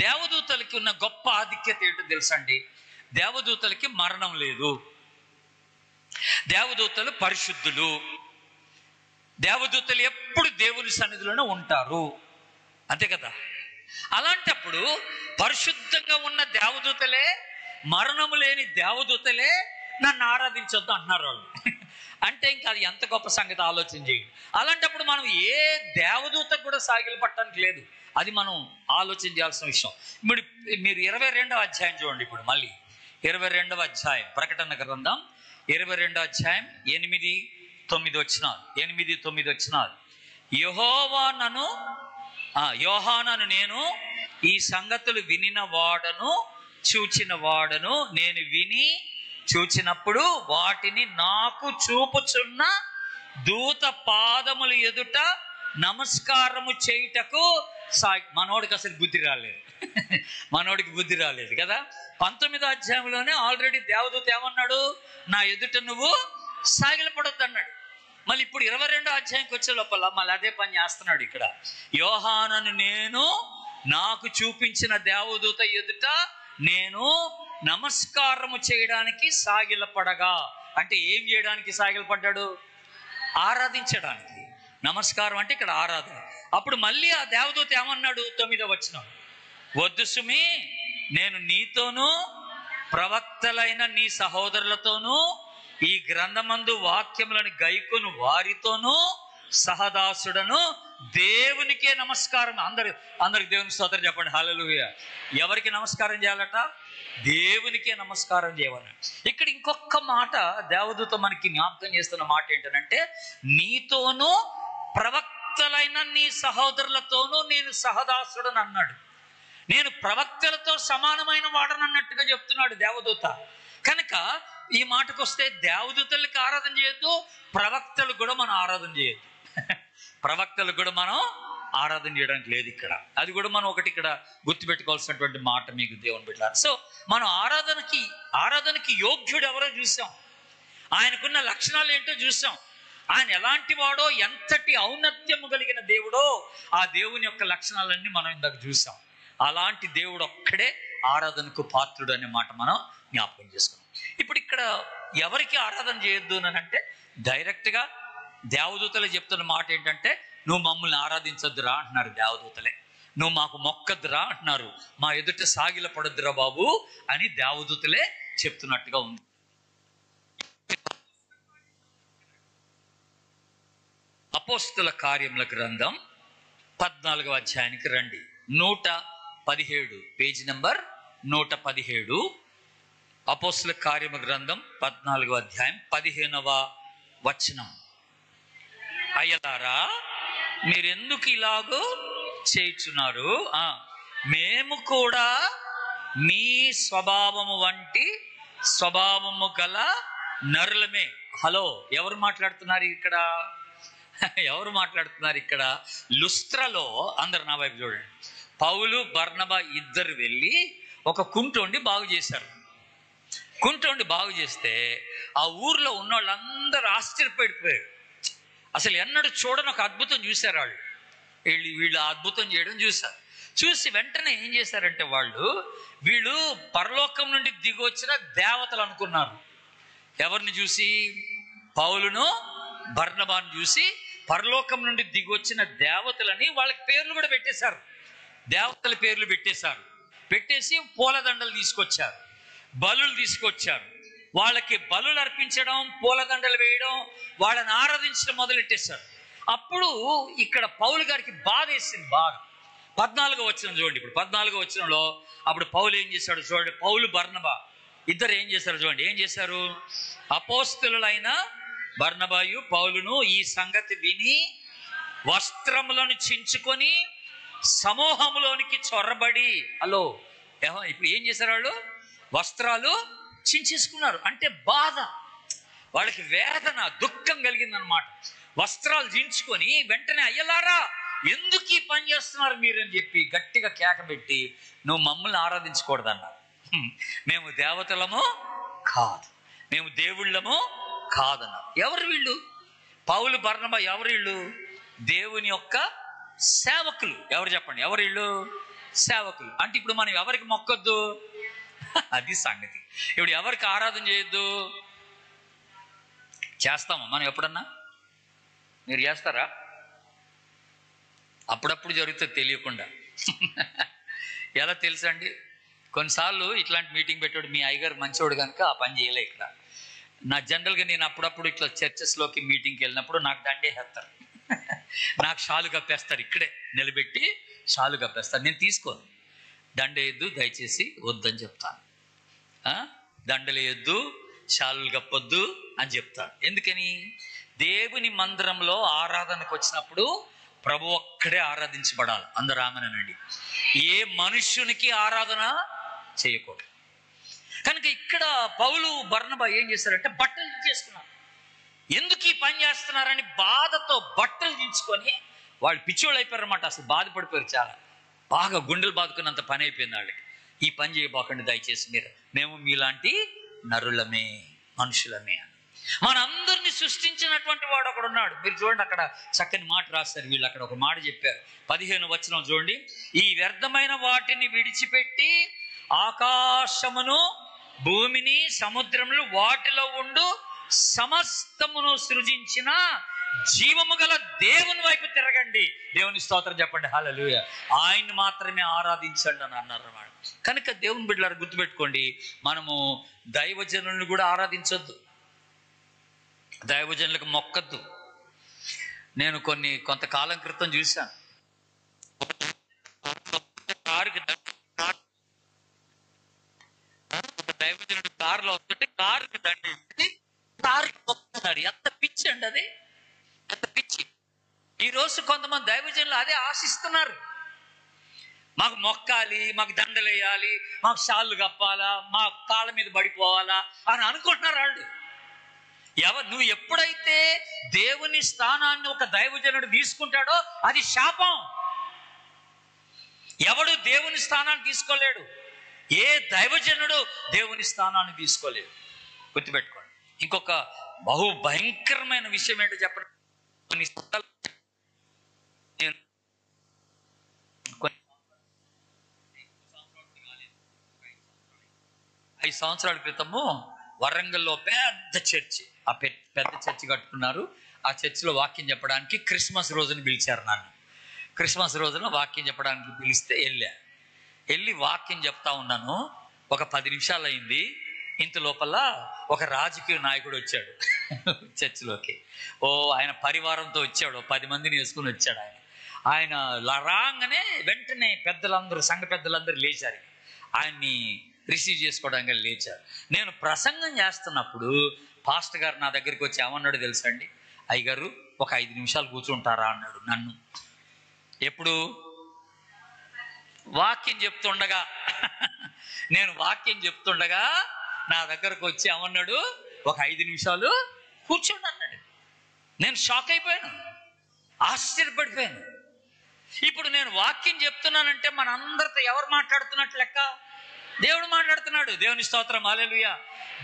దేవదూతలకి ఉన్న గొప్ప ఆధిక్యత ఏంటో తెలుసండి? దేవదూతలకి మరణం లేదు. దేవదూతలు పరిశుద్ధులు. దేవదూతలు ఎప్పుడు దేవుని సన్నిధిలోనే ఉంటారు, అంతే కదా. అలాంటప్పుడు పరిశుద్ధంగా ఉన్న దేవదూతలే, మరణము లేని దేవదూతలే నన్ను ఆరాధించొద్దు అంటున్నారు వాళ్ళు. అంటే ఇంకా అది ఎంత గొప్ప సంగతి ఆలోచన చేయండి. అలాంటప్పుడు మనం ఏ దేవదూతకు కూడా సాగిలు పట్టడానికి లేదు. అది మనం ఆలోచన చేయాల్సిన విషయం. ఇప్పుడు మీరు 22వ అధ్యాయం చూడండి. ఇప్పుడు మళ్ళీ 22వ అధ్యాయం ప్రకటన గ్రంథం 22వ అధ్యాయం 8-9 వచనాలు. 8-9 వచనాలు. యోహానను నేను ఈ సంగతులు వినిన వాడను చూచిన వాడను. నేను విని చూచినప్పుడు వాటిని నాకు చూపుచున్న దూత పాదములు ఎదుట నమస్కారము చేయుటకు మనోడికి అసలు బుద్ధి రాలేదు. మనోడికి బుద్ధి రాలేదు కదా. 19వ అధ్యాయంలోనే ఆల్రెడీ దేవదూత ఏమన్నాడు? నా ఎదుట నువ్వు సాగిలపడొద్దు అన్నాడు. మళ్ళీ ఇప్పుడు 22వ అధ్యాయంకి వచ్చే లోపల మళ్ళీ అదే పని చేస్తున్నాడు. ఇక్కడ యోహానను నేను నాకు చూపించిన దేవదూత ఎదుట నేను నమస్కారము చేయడానికి సాగిలపడగా. అంటే ఏం చేయడానికి సాగిలపడ్డాడు? ఆరాధించడానికి. నమస్కారం అంటే ఇక్కడ ఆరాధన. అప్పుడు మళ్ళీ ఆ దేవదూత ఏమన్నాడు? 9వ వచనం. వద్దు సుమి, నేను నీతోనూ ప్రవక్తలైన నీ సహోదరులతోనూ ఈ గ్రంథమందు వాక్యములను గైకొను వారితోనూ సహదాసుడను దేవునికే నమస్కారం. అందరికి దేవుని స్తోత్రం చెప్పండి, హల్లెలూయా. ఎవరికి నమస్కారం చేయాలట? దేవునికే నమస్కారం చేయాలి. ఇక్కడ ఇంకొక మాట దేవదూత మనకి జ్ఞాపకం చేస్తున్న మాట ఏంటంటే, నీతోనూ ప్రవక్తలైన నీ సహోదరులతోనూ నేను సహదాసుడని అన్నాడు. నేను ప్రవక్తలతో సమానమైన వాడని అన్నట్టుగా చెప్తున్నాడు దేవదూత. కనుక ఈ మాటకు వస్తే దేవదూతలకి ఆరాధన చేయొద్దు, ప్రవక్తలు కూడా మనం ఆరాధన చేయొద్దు. ప్రవక్తలు కూడా మనం ఆరాధన చేయడానికి లేదు ఇక్కడ. అది కూడా మనం ఒకటి ఇక్కడ గుర్తుపెట్టుకోవాల్సినటువంటి మాట మీకు దేవుని బిడ్డలారా. సో మనం ఆరాధనకి యోగ్యుడు ఎవరో చూసాం, ఆయనకున్న లక్షణాలు ఏంటో చూసాం, ఆయన ఎలాంటి వాడో, ఎంతటి ఔన్నత్యము కలిగిన దేవుడో ఆ దేవుని యొక్క లక్షణాలన్నీ మనం ఇందాక చూసాం. అలాంటి దేవుడు ఒక్కడే ఆరాధనకు పాత్రుడు అనే మాట మనం జ్ఞాపకం చేసుకున్నాం. ఇప్పుడు ఇక్కడ ఎవరికి ఆరాధన చేయొద్దు అని అంటే, డైరెక్ట్గా దేవదూతలే చెప్తున్న మాట ఏంటంటే, నువ్వు మమ్మల్ని ఆరాధించొద్దురా అంటున్నారు దేవదూతలే. నువ్వు మాకు మొక్కద్దురా అంటున్నారు, మా ఎదుట సాగిల పడొద్దురా బాబు అని దేవదూతలే చెప్తున్నట్టుగా ఉంది. అపోస్తుల కార్యముల గ్రంథం 14వ అధ్యాయానికి రండి. 117 పేజీ నెంబర్ 117. అపోస్తుల కార్యముల గ్రంథం 14వ అధ్యాయం 15వ వచనం. అయ్యలారా, మీరెందుకు ఇలాగూ చేయుచున్నారు? మేము కూడా మీ స్వభావము వంటి స్వభావము గల నరులమే. హలో, ఎవరు మాట్లాడుతున్నారు ఇక్కడ? ఎవరు మాట్లాడుతున్నారు ఇక్కడ? లుస్త్రలో, అందరు నా వైపు చూడండి, పౌలు బర్నబా ఇద్దరు వెళ్ళి ఒక కుంటోండి బాగు చేశారు. కుంటోండి బాగు చేస్తే ఆ ఊర్లో ఉన్న వాళ్ళందరూ ఆశ్చర్యపడిపోయారు. అసలు ఎన్నడూ చూడని ఒక అద్భుతం చూశారు వాళ్ళు. వీళ్ళు అద్భుతం చేయడం చూశారు. చూసి వెంటనే ఏం చేశారంటే, వీళ్ళు పరలోకం నుండి దిగొచ్చిన దేవతలు అనుకున్నారు. ఎవరిని చూసి? పౌలును బర్నబాను చూసి పరలోకం నుండి దిగొచ్చిన దేవతలని వాళ్ళకి పేర్లు కూడా పెట్టేశారు. దేవతల పేర్లు పెట్టేసి పూలదండలు తీసుకొచ్చారు, బలులు తీసుకొచ్చారు. వాళ్ళకి బలులు అర్పించడం, పూలదండలు వేయడం, వాళ్ళని ఆరాధించడం మొదలెట్టేశారు. అప్పుడు ఇక్కడ పౌలు గారికి బాధ వేసింది బాగా. 14వ వచనం చూడండి. ఇప్పుడు 14వ వచనంలో అప్పుడు పౌలు ఏం చేశాడు చూడండి. పౌలు బర్నబా ఇద్దరు ఏం చేశారు చూడండి. ఏం చేశారు? అపోస్తలులైన బర్నబాయు పౌలును ఈ సంగతి విని వస్త్రములను చించుకొని సమూహములోనికి చొరబడి, ఇప్పుడు ఏం చేశారు? వాళ్ళు వస్త్రాలు చించేసుకున్నారు. అంటే బాధ, వాళ్ళకి వేదన, దుఃఖం కలిగిందనమాట. వస్త్రాలు చించుకొని వెంటనే, అయ్యలారా ఎందుకు ఈ పని చేస్తున్నారు మీరు అని చెప్పి గట్టిగా కేకబెట్టి, నువ్వు మమ్మల్ని ఆరాధించకూడదన్నారు. మేము దేవతలము కాదు, మేము దేవుళ్ళము కాదన్నారు. ఎవరు వీళ్ళు? పౌలు బర్నబా ఎవరు వీళ్ళు? దేవుని యొక్క సేవకులు. ఎవరు చెప్పండి? ఎవరు వీళ్ళు? సేవకులు. అంటే ఇప్పుడు మనం ఎవరికి మొక్కొద్దు? అది సంగతి. ఇప్పుడు ఎవరికి ఆరాధన చేయొద్దు? చేస్తామా మనం ఎప్పుడన్నా? మీరు చేస్తారా? అప్పుడప్పుడు జరుగుతుంది తెలియకుండా. ఎలా తెలుసా అండి? కొన్నిసార్లు ఇట్లాంటి మీటింగ్ పెట్టాడు మీ అయ్యగారు మంచివాడు కనుక ఆ పని చేయలే. ఇక్కడ జనరల్గా నేను అప్పుడప్పుడు ఇట్లా చర్చెస్లోకి మీటింగ్కి వెళ్ళినప్పుడు నాకు దండేస్తారు, నాకు షాలు కప్పేస్తారు. ఇక్కడే నిలబెట్టి షాలు కప్పేస్తారు. నేను తీసుకోను. దండేయద్దు దయచేసి, వద్దని చెప్తాను. దండలేయద్దు, షాలు కప్పొద్దు అని చెప్తాను. ఎందుకని? దేవుని మందిరంలో ఆరాధనకు వచ్చినప్పుడు ప్రభు ఒక్కడే ఆరాధించబడాలి. అందరూ ఆమెనండి. ఏ మనుష్యునికి ఆరాధన చేయకూడదు. కనుక ఇక్కడ పౌలు బర్నబా ఏం చేశారంటే బట్టలు దించేసుకున్నారు. ఎందుకు ఈ పని చేస్తున్నారని బాధతో బట్టలు దించుకొని వాళ్ళు పిచ్చోళ్ళు అయిపోయారన్నమాట. అసలు బాధపడిపోయారు, చాలా బాగా గుండెలు బాదుకున్నంత పని అయిపోయింది వాళ్ళకి. ఈ పని చేయబోకండి దయచేసి మీరు, మేము మీలాంటి నరులమే, మనుషులమే. మనందరినీ సృష్టించినటువంటి వాడు అక్కడ ఉన్నాడు. మీరు చూడండి, అక్కడ చక్కని మాట రాస్తారు వీళ్ళు. అక్కడ ఒక మాట చెప్పారు. 15వ వచనం చూడండి. ఈ వ్యర్థమైన వాటిని విడిచిపెట్టి ఆకాశమును, భూమిని, సముద్రములు, వాటిలో ఉండు సమస్తమును సృజించిన జీవము గల దేవుని వైపు తిరగండి. దేవుని స్తోత్రం చెప్పండి, హల్లెలూయా. ఆయన్ని మాత్రమే ఆరాధించండి అని అన్నారు అన్నమాట. కనుక దేవుని బిడ్డలారా గుర్తుపెట్టుకోండి, మనము దైవజనులను కూడా ఆరాధించొద్దు, దైవజనులకు మొక్కద్దు. నేను కొంతకాలం క్రితం చూశాను. దైవజనుడు కారులో వస్తుంటే కారుకి దండేసి కారుకి మొక్కుతున్నారు. ఎంత పిచ్చి అండి అది, ఎంత పిచ్చి. ఈ రోజు కొంతమంది దైవజనులు అదే ఆశిస్తున్నారు. మాకు మొక్కాలి, మాకు దండలు వేయాలి, మాకు షాళ్ళు కప్పాలా, మా కాళ్ళ మీద పడిపోవాలా అని అనుకుంటున్నారు వాళ్ళు. నువ్వు ఎప్పుడైతే దేవుని స్థానాన్ని ఒక దైవజనుడు తీసుకుంటాడో అది శాపం. ఎవడు దేవుని స్థానాన్ని తీసుకోలేడు. ఏ దైవజనుడు దేవుని స్థానాన్ని తీసుకోలేడు. గుర్తుపెట్టుకోండి. ఇంకొక బహు భయంకరమైన విషయం ఏంటో చెప్పండి. కొన్ని 5 సంవత్సరాల క్రితము వరంగల్లో పెద్ద చర్చి, ఆ పెద్ద చర్చి కట్టుకున్నారు. ఆ చర్చిలో వాక్యం చెప్పడానికి క్రిస్మస్ రోజున పిలిచారు నన్ను. క్రిస్మస్ రోజున వాక్యం చెప్పడానికి పిలిస్తే వెళ్ళి వాక్యం చెప్తా ఉన్నాను. ఒక 10 నిమిషాలు అయింది. ఇంత లోపల ఒక రాజకీయ నాయకుడు వచ్చాడు చర్చిలోకి. ఆయన పరివారంతో వచ్చాడు. 10 మందిని వేసుకుని వచ్చాడు. ఆయన రాగానే వెంటనే సంఘ పెద్దలందరూ లేచారు. ఆయన్ని రిసీవ్ చేసుకోవడానికి లేచారు. నేను ప్రసంగం చేస్తున్నప్పుడు పాస్టర్ గారు నా దగ్గరికి వచ్చి ఏమన్నాడు తెలుసా అండి? అయ్యగారు ఒక 5 నిమిషాలు కూర్చుంటారా అన్నాడు నన్ను. ఎప్పుడు? వాక్యం చెప్తుండగా. నేను వాక్యం చెప్తుండగా నా దగ్గరకు వచ్చి ఏమన్నాడు? ఒక 5 నిమిషాలు కూర్చోండి అన్నాడు. నేను షాక్ అయిపోయాను, ఆశ్చర్యపడిపోయాను. ఇప్పుడు నేను వాక్యం చెప్తున్నానంటే మన అందరితో ఎవరు మాట్లాడుతున్నట్లు లెక్క? దేవుడు మాట్లాడుతున్నాడు. దేవుని స్తోత్రం, హల్లెలూయా.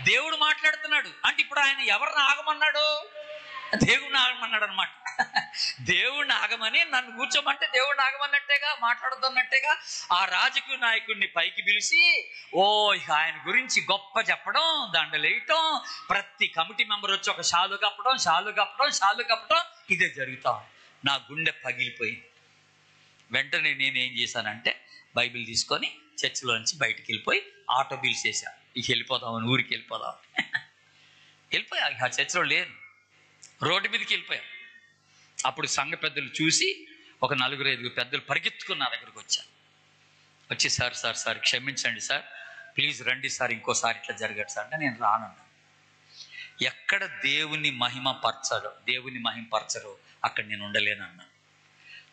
దేవుడు మాట్లాడుతున్నాడు అంటే ఇప్పుడు ఆయన ఎవరిని ఆగమన్నాడు? దేవుడిని ఆగమన్నాడు అనమాట. దేవుడిని ఆగమని నన్ను కూర్చోమంటే దేవుడిని ఆగమన్నట్టేగా, మాట్లాడుతున్నట్టేగా. ఆ రాజకీయ నాయకుడిని పైకి పిలిచి ఆయన గురించి గొప్ప చెప్పడం, దండలేయటం, ప్రతి కమిటీ మెంబర్ వచ్చి ఒక షాలు కప్పడం ఇదే జరుగుతాం. నా గుండె పగిలిపోయింది. వెంటనే నేను ఏం చేశానంటే బైబిల్ తీసుకొని చర్చిలో నుంచి బయటికి వెళ్ళిపోయి ఆటో బిల్స్ చేశాను. వెళ్ళిపోదామని, ఊరికి వెళ్ళిపోయా. ఆ చర్చిలో లేను, రోడ్డు మీదకి వెళ్ళిపోయాం. అప్పుడు సంఘ పెద్దలు చూసి ఒక 4-5 పెద్దలు పరిగెత్తుకుని నా దగ్గరికి వచ్చారు. వచ్చి సార్ క్షమించండి సార్, ప్లీజ్ రండి సార్, ఇంకోసారి ఇట్లా జరగదు సార్ అంటే నేను రానన్నా. ఎక్కడ దేవుని మహిమపరచరో అక్కడ నేను ఉండలేనన్నా.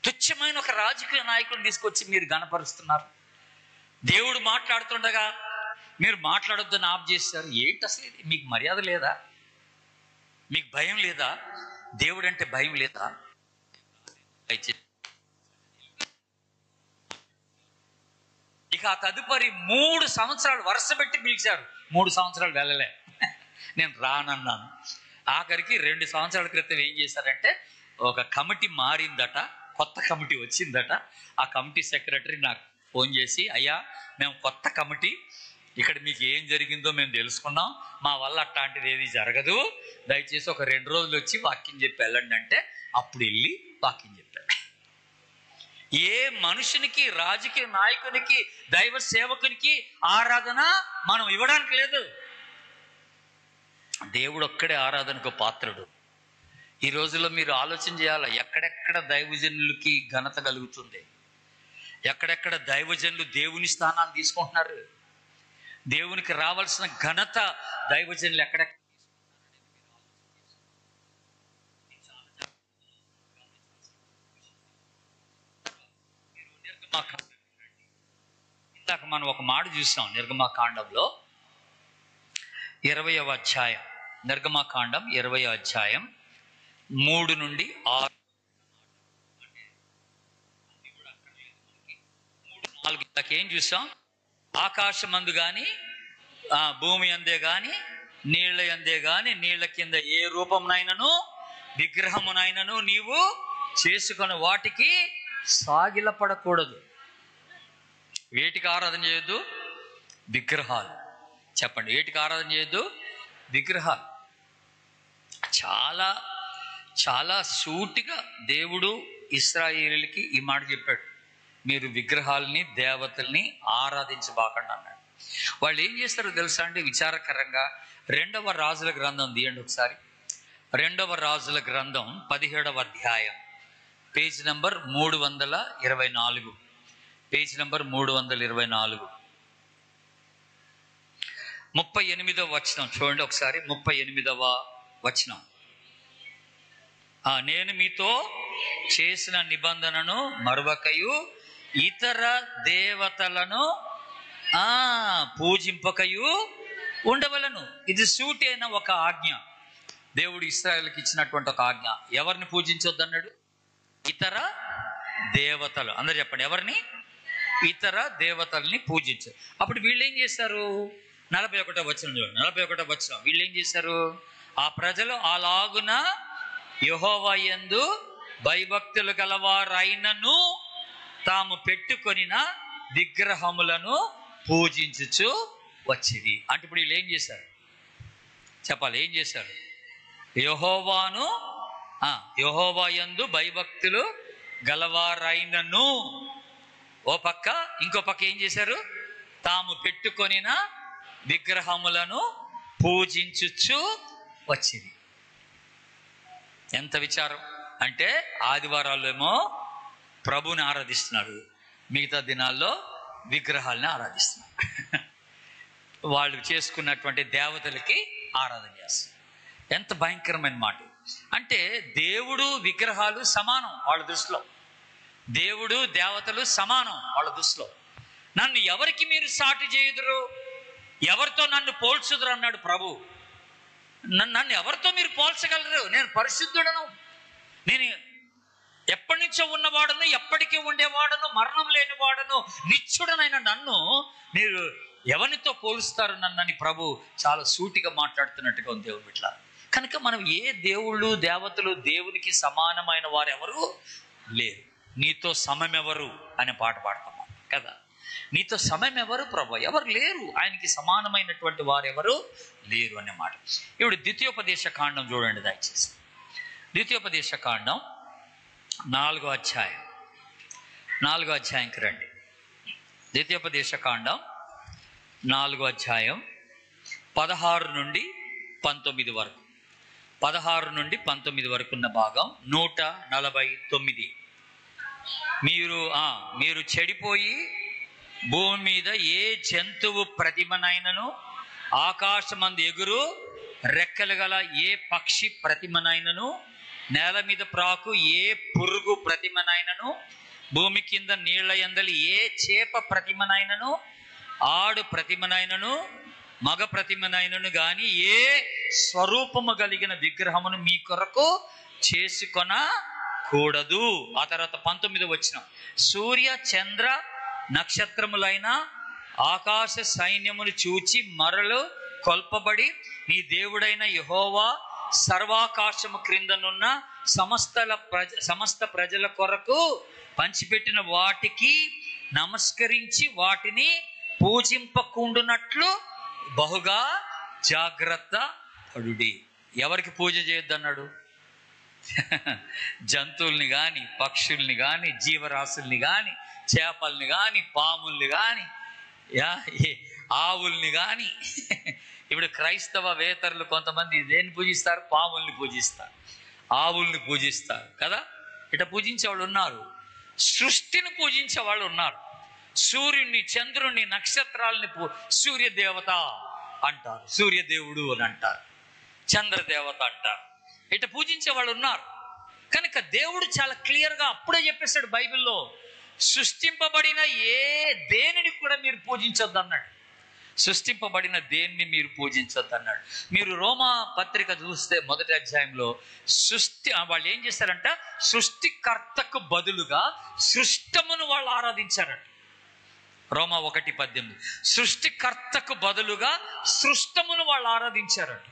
తుచ్చమైన ఒక రాజకీయ నాయకుడిని తీసుకొచ్చి మీరు గణపరుస్తున్నారు. దేవుడు మాట్లాడుతుండగా మీరు మాట్లాడొద్దని ఆఫ్ చేశారు. ఏంటి అసలు ఇది? మీకు మర్యాద లేదా? మీకు భయం లేదా? దేవుడు అంటే భయం లేదా? ఇక ఆ తదుపరి 3 సంవత్సరాలు వరుస పెట్టి పిలిచారు. 3 సంవత్సరాలు వెళ్ళలే, నేను రానన్నాను. ఆఖరికి 2 సంవత్సరాల క్రితం ఏం చేశారంటే ఒక కమిటీ మారిందట, కొత్త కమిటీ వచ్చిందట. ఆ కమిటీ సెక్రటరీ నాకు ఫోన్ చేసి, అయ్యా మేము కొత్త కమిటీ, ఇక్కడ మీకు ఏం జరిగిందో మేము తెలుసుకున్నాం, మా వల్ల అట్లాంటిది ఏది జరగదు, దయచేసి ఒక 2 రోజులు వచ్చి వాక్యం చెప్పి వెళ్ళండి అంటే అప్పుడు వెళ్ళి వాక్యం చెప్పాడు. ఏ మనుషునికి, రాజకీయ నాయకునికి, దైవ సేవకునికి ఆరాధన మనం ఇవ్వడానికి లేదు. దేవుడు ఒక్కడే ఆరాధనకు పాత్రుడు. ఈ రోజుల్లో మీరు ఆలోచన చేయాలి, ఎక్కడెక్కడ దైవజనులకి ఘనత కలుగుతుంది, ఎక్కడెక్కడ దైవజనులు దేవుని స్థానాన్ని తీసుకుంటున్నారు, దేవునికి రావాల్సిన ఘనత దైవజనులు ఎక్కడెక్కడ. ఇందాక మనం ఒక మాట చూసాం నిర్గమకాండంలో 20వ అధ్యాయం, నిర్గమకాండం 20వ అధ్యాయం 3 నుండి 6, 4 దాకా ఏం చూసాం? ఆకాశమందు గాని, భూమి అందే గాని, నీళ్ల అందే గాని, నీళ్ల కింద ఏ రూపమునైనను విగ్రహమునైనను నీవు చేసుకొని వాటికి సాగిలపడకూడదు. వేటికి ఆరాధన చేయొద్దు? విగ్రహాలు. చెప్పండి, వేటికి ఆరాధన చేయొద్దు? విగ్రహాలు. చాలా చాలా సూటిగా దేవుడు ఇశ్రాయేలుకి ఈ మాట చెప్పాడు, మీరు విగ్రహాలని, దేవతల్ని ఆరాధించబాకండి అన్నాడు. వాళ్ళు ఏం చేస్తారో తెలుసా అండి? విచారకరంగా 2వ రాజుల గ్రంథం తీయండి ఒకసారి. రెండవ రాజుల గ్రంథం 17వ అధ్యాయం, పేజ్ నంబర్ 324. పేజ్ నంబర్ 324, 38వ వచనం చూడండి ఒకసారి. 38వ వచనం. నేను మీతో చేసిన నిబంధనను మరువకయు ఇతర దేవతలను పూజింపకయు ఉండవలను. ఇది సూటైన ఒక ఆజ్ఞ, దేవుడు ఇశ్రాయేలుకి ఇచ్చినటువంటి ఒక ఆజ్ఞ. ఎవరిని పూజించొద్దన్నాడు? ఇతర దేవతలు. అందరు చెప్పండి, ఎవరిని? ఇతర దేవతల్ని పూజించారు. అప్పుడు వీళ్ళు ఏం చేశారు? 41వ వచనం చూడండి. 41వ వచనం. వీళ్ళు ఏం చేశారు? ఆ ప్రజలు అలాగున యెహోవా యందు భయభక్తులు గలవారైనను తాము పెట్టుకొనిన విగ్రహములను పూజించుచు వచ్చింది. అంటే ఇప్పుడు వీళ్ళు ఏం చేశారు చెప్పాలి? ఏం చేశారు? యెహోవా యందు భయభక్తులు గలవారైనను ఓ పక్క, ఇంకో పక్క ఏం చేశారు? తాము పెట్టుకొనిన విగ్రహములను పూజించుచు వచ్చింది. ఎంత విచారం అంటే, ఆదివారాల్లో ఏమో ప్రభుని ఆరాధిస్తున్నారు, మిగతా దినాల్లో విగ్రహాలని ఆరాధిస్తున్నారు. వాళ్ళు చేసుకున్నటువంటి దేవతలకి ఆరాధన చేస్తారు. ఎంత భయంకరమైన మాట అంటే, దేవుడు విగ్రహాలు సమానం వాళ్ళ దృష్టిలో. దేవుడు దేవతలు సమానం వాళ్ళ దృష్టిలో. నన్ను ఎవరికి మీరు సాటి చేయుదురు, ఎవరితో నన్ను పోల్చుదురు అన్నాడు ప్రభు. నన్ను ఎవరితో మీరు పోల్చగలరు? నేను పరిశుద్ధుడను, నేను ఎప్పటి నుంచో ఉన్నవాడను, ఎప్పటికీ ఉండేవాడను, మరణం లేనివాడను, నిత్యుడనైన నన్ను మీరు ఎవరితో పోలుస్తారు నన్నని ప్రభు చాలా సూటిగా మాట్లాడుతున్నట్టుగా ఉంది దేవుడు ఇట్లా. కనుక మనం ఏ దేవుళ్ళు దేవతలు దేవునికి సమానమైన వారు ఎవరు లేరు. నీతో సమం ఎవరు అనే పాట పాడతాం కదా. నీతో సమయం ఎవరు ప్రభు? ఎవరు లేరు. ఆయనకి సమానమైనటువంటి వారు ఎవరు లేరు అనే మాట. ఇప్పుడు ద్వితీయోపదేశ కాండం చూడండి దయచేసి. ద్వితీయోపదేశ కాండం 4వ అధ్యాయం, 4వ అధ్యాయంకి రండి. ద్వితీయోపదేశ కాండం 4వ అధ్యాయం 16 నుండి 19 వరకు. 16 నుండి 19 వరకు ఉన్న భాగం 149. మీరు చెడిపోయి భూమి మీద ఏ జంతువు ప్రతిమనైనను, ఆకాశమందు ఎగురు రెక్కలు గల ఏ పక్షి ప్రతిమనైనను, నేల మీద ప్రాకు ఏ పురుగు ప్రతిమనైనను, భూమి కింద నీళ్ల యందలి ఏ చేప ప్రతిమనైనను, ఆడు ప్రతిమనైనను, మగ ప్రతిమనైనను గాని ఏ స్వరూపము కలిగిన విగ్రహమును మీ కొరకు చేసుకొనకూడదు. ఆ తర్వాత 19వ వచనం. సూర్య చంద్ర నక్షత్రములైన ఆకాశ సైన్యమును చూచి మరలు కొల్పబడి నీ దేవుడైన యెహోవా సర్వాకాశము క్రిందనున్న సమస్త ప్రజల కొరకు పంచిపెట్టిన వాటికి నమస్కరించి వాటిని పూజింపకుండునట్లు బహుగా జాగ్రత్త పడుడి. ఎవరికి పూజ చేయొద్దన్నాడు? జంతువుల్ని కానీ, పక్షుల్ని కానీ, జీవరాశుల్ని కానీ, చేపల్ని కానీ, పాముల్ని కానీ, ఆవుల్ని కానీ. ఇప్పుడు క్రైస్తవ వేతరులు కొంతమంది దేన్ని పూజిస్తారు? పాముల్ని పూజిస్తారు, ఆవుల్ని పూజిస్తారు కదా. ఇట పూజించే వాళ్ళు ఉన్నారు. సృష్టిని పూజించే వాళ్ళు ఉన్నారు. సూర్యుడిని, చంద్రుణ్ణి, నక్షత్రాలని సూర్యదేవత అంటారు, సూర్యదేవుడు అని అంటారు, చంద్రదేవత అంటారు. ఇట పూజించే వాళ్ళు ఉన్నారు. కనుక దేవుడు చాలా క్లియర్గా అప్పుడే చెప్పేశాడు బైబిల్లో, సృష్టింపబడిన దేనిని కూడా మీరు పూజించొద్దు అన్నాడు. సృష్టింపబడిన దేన్ని మీరు పూజించొద్దు అన్నాడు. మీరు రోమా పత్రిక చూస్తే 1వ అధ్యాయంలో వాళ్ళు ఏం చేశారంట? సృష్టికర్తకు బదులుగా సృష్టమును వాళ్ళు ఆరాధించారంట. రోమా 1:18. సృష్టికర్తకు బదులుగా సృష్టమును వాళ్ళు ఆరాధించారంట.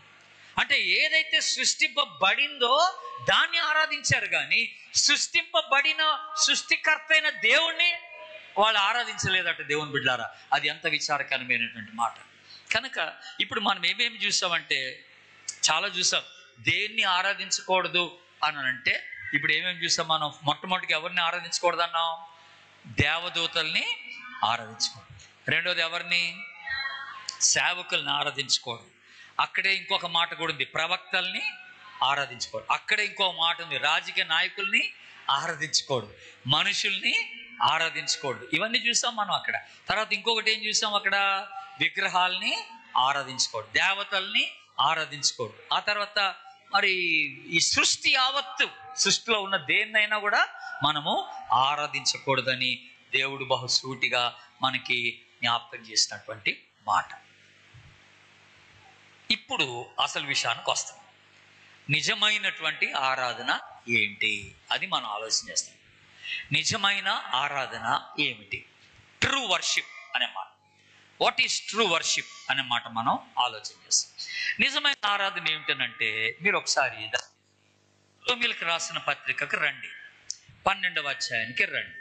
అంటే ఏదైతే సృష్టింపబడిందో దాన్ని ఆరాధించారు, కానీ సృష్టింపబడిన సృష్టికర్త అయిన దేవుణ్ణి వాళ్ళు ఆరాధించలేదట. దేవుని బిడ్డారా, అది ఎంత విచారకరమైనటువంటి మాట. కనుక ఇప్పుడు మనం ఏమేమి చూసామంటే, చాలా చూసాం. దేన్ని ఆరాధించకూడదు అని అంటే ఇప్పుడు ఏమేమి చూసాం మనం? మొట్టమొదటిగా ఎవరిని ఆరాధించకూడదు అన్నాం? దేవదూతల్ని ఆరాధించకూడదు. రెండోది ఎవరిని? సేవకుల్ని ఆరాధించకూడదు. అక్కడే ఇంకొక మాట కూడా ఉంది, ప్రవక్తల్ని ఆరాధించుకోడు. అక్కడ ఇంకో మాట ఉంది, రాజకీయ నాయకుల్ని ఆరాధించుకోడు, మనుషుల్ని ఆరాధించుకోడు. ఇవన్నీ చూసాం మనం అక్కడ. తర్వాత ఇంకొకటి ఏం చూసాం అక్కడ, విగ్రహాలని ఆరాధించుకోడు, దేవతల్ని ఆరాధించుకోడు. ఆ తర్వాత మరి ఈ సృష్టి యావత్తు, సృష్టిలో ఉన్న దేన్నైనా కూడా మనము ఆరాధించకూడదని దేవుడు బహుసూటిగా మనకి జ్ఞాపకం చేసినటువంటి మాట. ఇప్పుడు అసలు విషయానికి వస్తాం. నిజమైనటువంటి ఆరాధన ఏంటి అది మనం ఆలోచన చేస్తాం. నిజమైన ఆరాధన ఏమిటి? ట్రూ వర్షిప్ అనే మాట, వాట్ ఈస్ ట్రూ వర్షిప్ అనే మాట మనం ఆలోచన చేస్తాం. నిజమైన ఆరాధన ఏమిటనంటే, మీరు ఒకసారి రోమిలకు రాసిన పత్రికకు రండి, 12వ అధ్యాయానికి రండి.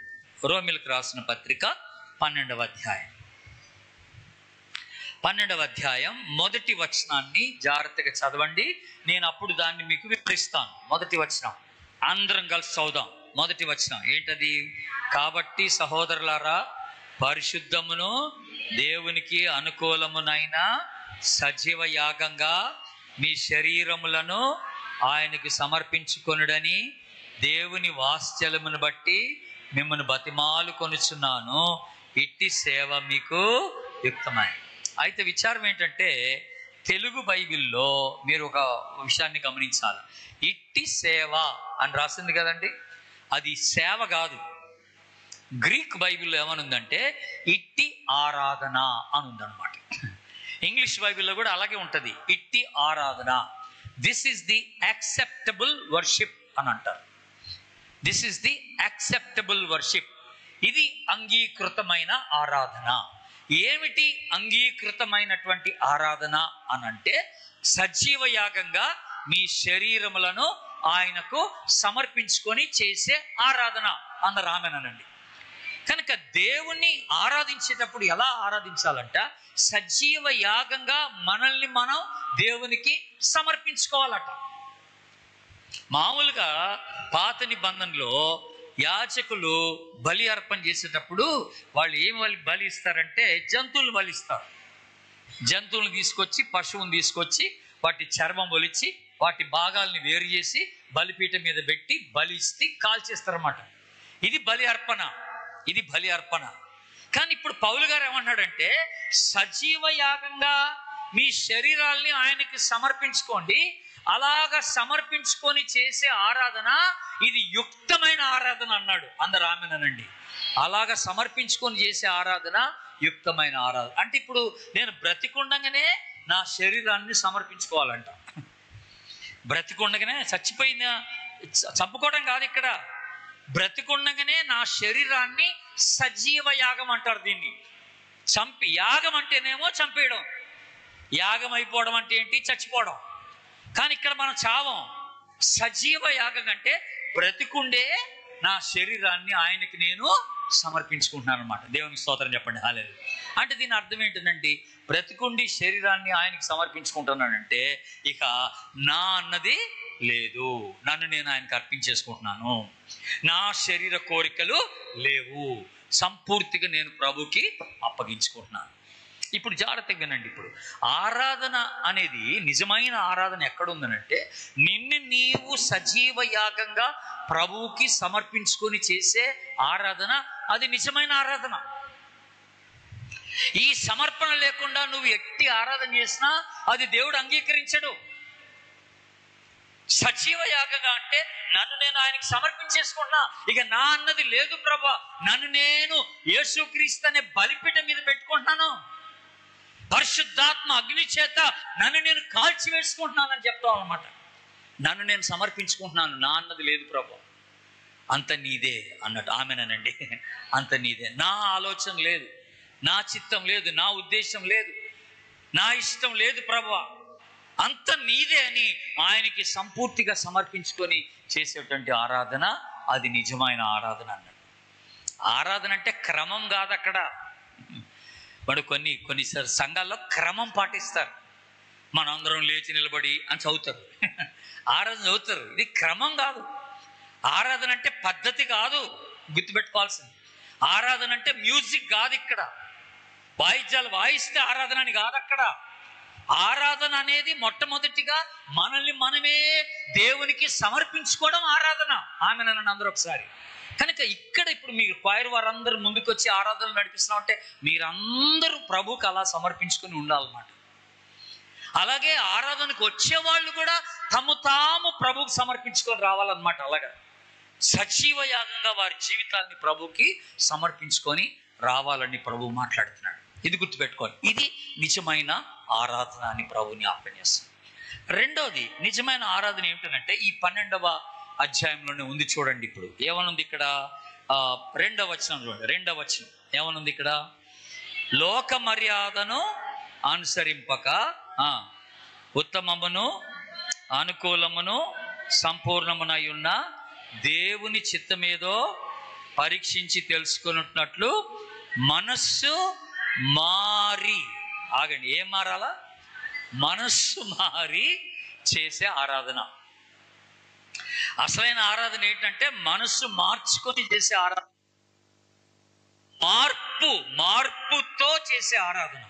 రోమిలకు రాసిన పత్రిక 12వ అధ్యాయం, 12వ అధ్యాయం మొదటి వచనాన్ని జాగ్రత్తగా చదవండి. నేను అప్పుడు దాన్ని మీకు వివరిస్తాను. మొదటి వచనం అందరం కలిసి చదువుదాం. మొదటి వచనం ఏంటది? కాబట్టి సహోదరులారా, పరిశుద్ధమును దేవునికి అనుకూలమునైన సజీవ యాగంగా మీ శరీరములను ఆయనకు సమర్పించుకొనుడని దేవుని వాత్సల్యమును బట్టి మిమ్మల్ని బతిమాలు కొనుచున్నాను. ఇట్టి సేవ మీకు యుక్తమైనది. అయితే విచారం ఏంటంటే, తెలుగు బైబిల్లో మీరు ఒక విషయాన్ని గమనించాలి. ఇట్టి సేవ అని రాసింది కదండి, అది సేవ కాదు. గ్రీక్ బైబిల్లో ఏమనుందంటే ఇట్టి ఆరాధన అని ఉందన్నమాట. ఇంగ్లీష్ బైబిల్లో కూడా అలాగే ఉంటుంది, ఇట్టి ఆరాధన. This is the acceptable worship అని అంటారు. This is the acceptable worship. ఇది అంగీకృతమైన ఆరాధన. ఏమిటి అంగీకృతమైనటువంటి ఆరాధన అనంటే, సజీవ యాగంగా మీ శరీరములను ఆయనకు సమర్పించుకొని చేసే ఆరాధన అన్నారు. ఆమెనండి. కనుక దేవుణ్ణి ఆరాధించేటప్పుడు ఎలా ఆరాధించాలంట? సజీవ యాగంగా మనల్ని మనం దేవునికి సమర్పించుకోవాలట. మామూలుగా పాత నిబంధనలో యాజకులు బలి అర్పణ చేసేటప్పుడు వాళ్ళు ఏమి బలి ఇస్తారంటే, జంతువులు బలిస్తారు. జంతువులను తీసుకొచ్చి, పశువుని తీసుకొచ్చి, వాటి చర్మం ఒలిచి, వాటి భాగాల్ని వేరు చేసి బలిపీఠం మీద పెట్టి బలిస్తే కాల్చేస్తారన్నమాట. ఇది బలి అర్పణ, ఇది బలి అర్పణ. కానీ ఇప్పుడు పౌలు గారు ఏమన్నాడంటే, సజీవ యాగంగా మీ శరీరాల్ని ఆయనకి సమర్పించుకోండి. అలాగా సమర్పించుకొని చేసే ఆరాధన ఇది యుక్తమైన ఆరాధన అన్నాడు. అందరు ఆమెనండి. అలాగా సమర్పించుకొని చేసే ఆరాధన యుక్తమైన ఆరాధన. అంటే ఇప్పుడు నేను బ్రతికుండగానే నా శరీరాన్ని సమర్పించుకోవాలంట. బ్రతికుండగానే, చచ్చిపోయిన చంపుకోవడం కాదు ఇక్కడ, బ్రతికుండగానే నా శరీరాన్ని సజీవ యాగం అంటారు దీన్ని. చంపి, యాగం అంటేనేమో చంపేయడం, యాగం అయిపోవడం అంటే ఏంటి? చచ్చిపోవడం. కానీ ఇక్కడ మనం చావం. సజీవ యాగం అంటే బ్రతికుండే నా శరీరాన్ని ఆయనకి నేను సమర్పించుకుంటున్నాను అనమాట. దేవునికి స్తోత్రం చెప్పండి, హల్లెలూయా. అంటే దీని అర్థం ఏంటంటే, బ్రతికుండి శరీరాన్ని ఆయనకి సమర్పించుకుంటున్నానంటే ఇక నా అన్నది లేదు, నన్ను నేను ఆయనకు అర్పించేసుకుంటున్నాను. నా శరీర కోరికలు లేవు, సంపూర్తిగా నేను ప్రభుకి అప్పగించుకుంటున్నాను. ఇప్పుడు జాగ్రత్తగా వినండి. ఇప్పుడు ఆరాధన అనేది, నిజమైన ఆరాధన ఎక్కడుందనంటే, నిన్ను నీవు సజీవ యాగంగా ప్రభువుకి సమర్పించుకొని చేసే ఆరాధన, అది నిజమైన ఆరాధన. ఈ సమర్పణ లేకుండా నువ్వు ఎట్టి ఆరాధన చేసినా అది దేవుడు అంగీకరించడు. సజీవ యాగంగా అంటే నన్ను నేను ఆయనకి సమర్పించేసుకున్నా, ఇక నా అన్నది లేదు ప్రభా, నన్ను నేను యేసుక్రీస్తు అనే బలిపీఠం మీద పెట్టుకుంటున్నాను, పరిశుద్ధాత్మ అగ్ని చేత నన్ను నేను కాల్చి వేసుకుంటున్నానని చెప్తాం అన్నమాట. నన్ను నేను సమర్పించుకుంటున్నాను, నా అన్నది లేదు ప్రభు, అంత నీదే అన్నట్టు. ఆమెనండి, అంత నీదే. నా ఆలోచన లేదు, నా చిత్తం లేదు, నా ఉద్దేశం లేదు, నా ఇష్టం లేదు ప్రభువా, అంత నీదే అని ఆయనకి సంపూర్తిగా సమర్పించుకొని చేసేటువంటి ఆరాధన, అది నిజమైన ఆరాధన అన్నాడు. ఆరాధన అంటే క్రమం కాదు అక్కడ. వాడు కొన్ని సంఘాల్లో క్రమం పాటిస్తారు. మనందరం లేచి నిలబడి అని చదువుతారు, ఆరాధన చదువుతారు. ఇది క్రమం కాదు. ఆరాధన అంటే పద్ధతి కాదు, గుర్తుపెట్టుకోవాల్సింది. ఆరాధన అంటే మ్యూజిక్ కాదు. ఇక్కడ వాయిద్యాలు వాయిస్తే ఆరాధన అని కాదు. అక్కడ ఆరాధన అనేది మొట్టమొదటిగా మనల్ని మనమే దేవునికి సమర్పించుకోవడం ఆరాధన. ఆమె నన్ను అందరూ ఒకసారి. కనుక ఇక్కడ ఇప్పుడు మీరు క్వైర్ వారందరూ ముందుకు వచ్చి ఆరాధనలు నడిపిస్తున్నాం అంటే మీరందరూ ప్రభువుకి అలా సమర్పించుకొని ఉండాలన్నమాట. అలాగే ఆరాధనకు వచ్చేవాళ్ళు కూడా తాము ప్రభువుకి సమర్పించుకొని రావాలన్నమాట. అలాగా సజీవ యాగంగా వారి జీవితాన్ని ప్రభువుకి సమర్పించుకొని రావాలని ప్రభువు మాట్లాడుతున్నాడు. ఇది గుర్తుపెట్టుకోవాలి. ఇది నిజమైన ఆరాధన అని ప్రభువుని జ్ఞాపకం చేస్తుంది. రెండోది నిజమైన ఆరాధన ఏమిటంటే ఈ 12వ అధ్యాయంలోనే ఉంది. చూడండి ఇప్పుడు ఏమనుంది ఇక్కడ, 2వ వచనం చూడండి. 2వ వచనం ఏమనుంది ఇక్కడ, లోక మర్యాదను అనుసరింపక ఉత్తమమును అనుకూలమును సంపూర్ణమునై ఉన్న దేవుని చిత్తమేదో పరీక్షించి తెలుసుకున్నట్లు మనస్సు మారి, ఆగండి, ఏం మారాలా? మనస్సు మారి చేసే ఆరాధన. అసలైన ఆరాధన ఏంటంటే మనస్సు మార్చుకొని చేసే ఆరాధన, మార్పుతో చేసే ఆరాధన.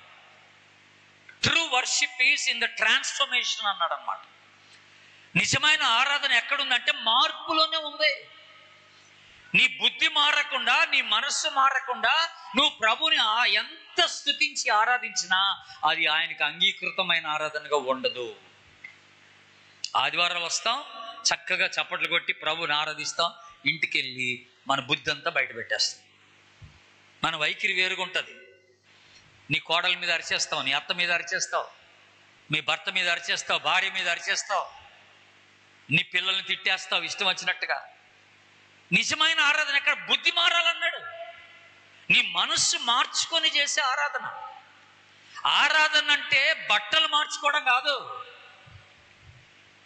True worship is in the transformation అన్నాడు అన్నమాట. నిజమైన ఆరాధన ఎక్కడుందంటే మార్పులోనే ఉంది. నీ బుద్ధి మారకుండా, నీ మనస్సు మారకుండా నువ్వు ప్రభుని ఎంత స్తుతించి ఆరాధించినా అది ఆయనకు అంగీకృతమైన ఆరాధనగా ఉండదు. ఆదివారాలు వస్తాం, చక్కగా చప్పట్లు కొట్టి ప్రభుని ఆరాధిస్తాం, ఇంటికి వెళ్ళి మన బుద్ధి అంతా బయట పెట్టేస్తాం. మన వైఖరి వేరుగా ఉంటుంది. నీ కోడల మీద అరిచేస్తావు, నీ అత్త మీద అరిచేస్తావు, మీ భర్త మీద అరిచేస్తావు, భార్య మీద అరిచేస్తావు, నీ పిల్లల్ని తిట్టేస్తావు ఇష్టం వచ్చినట్టుగా. నిజమైన ఆరాధన ఎక్కడ? బుద్ధి మారాలన్నాడు. నీ మనస్సు మార్చుకొని చేసే ఆరాధన. ఆరాధన అంటే బట్టలు మార్చుకోవడం కాదు.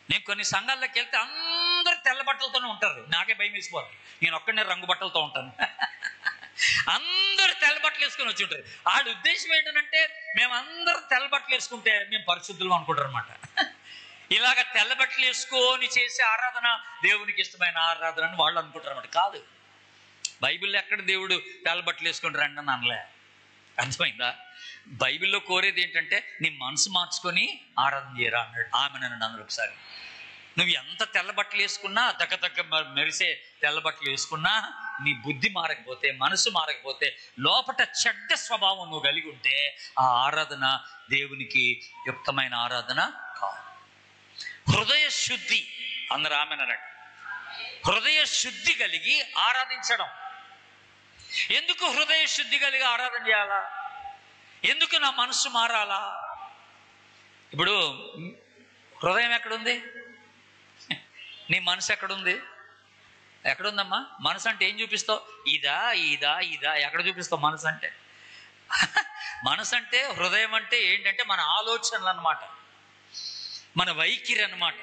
నేను కొన్ని సంఘాల్లోకి వెళ్తే అందరు తెల్ల బట్టలతోనే ఉంటారు. నాకే భయం వేసిపోవాలి. నేను ఒక్కడనే రంగు బట్టలతో ఉంటాను. అందరు తెల్ల బట్టలు వేసుకొని వచ్చి ఉంటారు. వాళ్ళ ఉద్దేశం ఏంటంటే మేమందరం తెల్ల బట్టలు వేసుకుంటే మేము పరిశుద్ధులు అనుకుంటారు అనమాట. ఇలాగ తెల్ల బట్టలు వేసుకొని చేసే ఆరాధన దేవునికి ఇష్టమైన ఆరాధన అని వాళ్ళు అనుకుంటారు అన్నమాట. కాదు, బైబిల్లో ఎక్కడ దేవుడు తెల్ల బట్టలు వేసుకొని రండి అని అనలే. అర్థమైందా? బైబిల్లో కోరేది ఏంటంటే నీ మనసు మార్చుకొని ఆరాధన చేయరా అన్నాడు. ఆమె నన్ను అందరూ ఒకసారి. నువ్వు ఎంత తెల్ల బట్టలు వేసుకున్నా, దగ్గ మెరిసే తెల్ల బట్టలు వేసుకున్నా, నీ బుద్ధి మారకపోతే, మనసు మారకపోతే, లోపట చెడ్డ స్వభావం నువ్వు కలిగి ఉంటే ఆ ఆరాధన దేవునికి యుక్తమైన ఆరాధన కాదు. హృదయ శుద్ధి, అందరూ ఆమె అన్నాడు. హృదయ శుద్ధి కలిగి ఆరాధించడం. ఎందుకు హృదయ శుద్ధి కలిగి ఆరాధన చేయాలా? ఎందుకు నా మనసు మారాలా? ఇప్పుడు హృదయం ఎక్కడుంది? నీ మనసు ఎక్కడుంది? ఎక్కడుందమ్మా? మనసు అంటే ఏం చూపిస్తావు? ఇదా ఇదా ఇదా ఎక్కడ చూపిస్తావు మనసు అంటే? మనసు అంటే, హృదయం అంటే ఏంటంటే మన ఆలోచనలు అన్నమాట, మన వైఖరి అన్నమాట,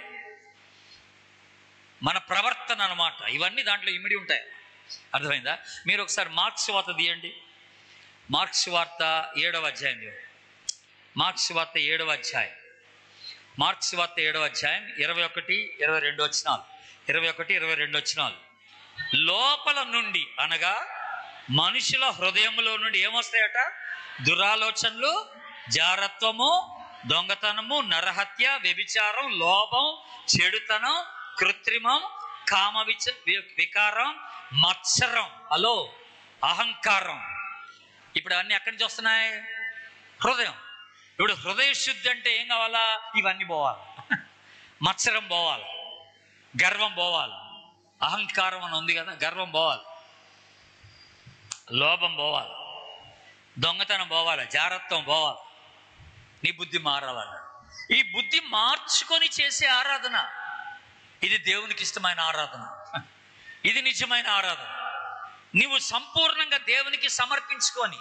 మన ప్రవర్తన అన్నమాట. ఇవన్నీ దాంట్లో ఇమిడి ఉంటాయి. అర్థమైందా? మీరు ఒకసారి మార్క్స్ వార్త తీయండి. మార్క్స్ వార్త 7వ అధ్యాయం. మార్క్స్ వార్త 7వ అధ్యాయం. మార్క్స్ వార్త 7వ అధ్యాయం 21, 22 వచనాలు. 21, 22 వచనాలు. లోపల నుండి అనగా మనుషుల హృదయంలో నుండి ఏమొస్తాయట? దురాలోచనలు, జారత్వము, దొంగతనము, నరహత్య, వ్యభిచారం, లోభం, చెడుతనం, కృత్రిమం, కామ వికారం, మత్సరం, అహంకారం. ఇప్పుడు అన్నీ ఎక్కడి నుంచి వస్తున్నాయి? హృదయం. ఇప్పుడు హృదయ శుద్ధి అంటే ఏం కావాలా? ఇవన్నీ పోవాలి. మత్సరం పోవాలి, గర్వం పోవాలి, అహంకారం అని ఉంది కదా, గర్వం పోవాలి, లోభం పోవాలి, దొంగతనం పోవాలి, జారత్వం పోవాలి, నీ బుద్ధి మారాలన్నాడు. ఈ బుద్ధి మార్చుకొని చేసే ఆరాధన ఇది దేవునికి ఇష్టమైన ఆరాధన. ఇది నిజమైన ఆరాధన. నీవు సంపూర్ణంగా దేవునికి సమర్పించుకొని,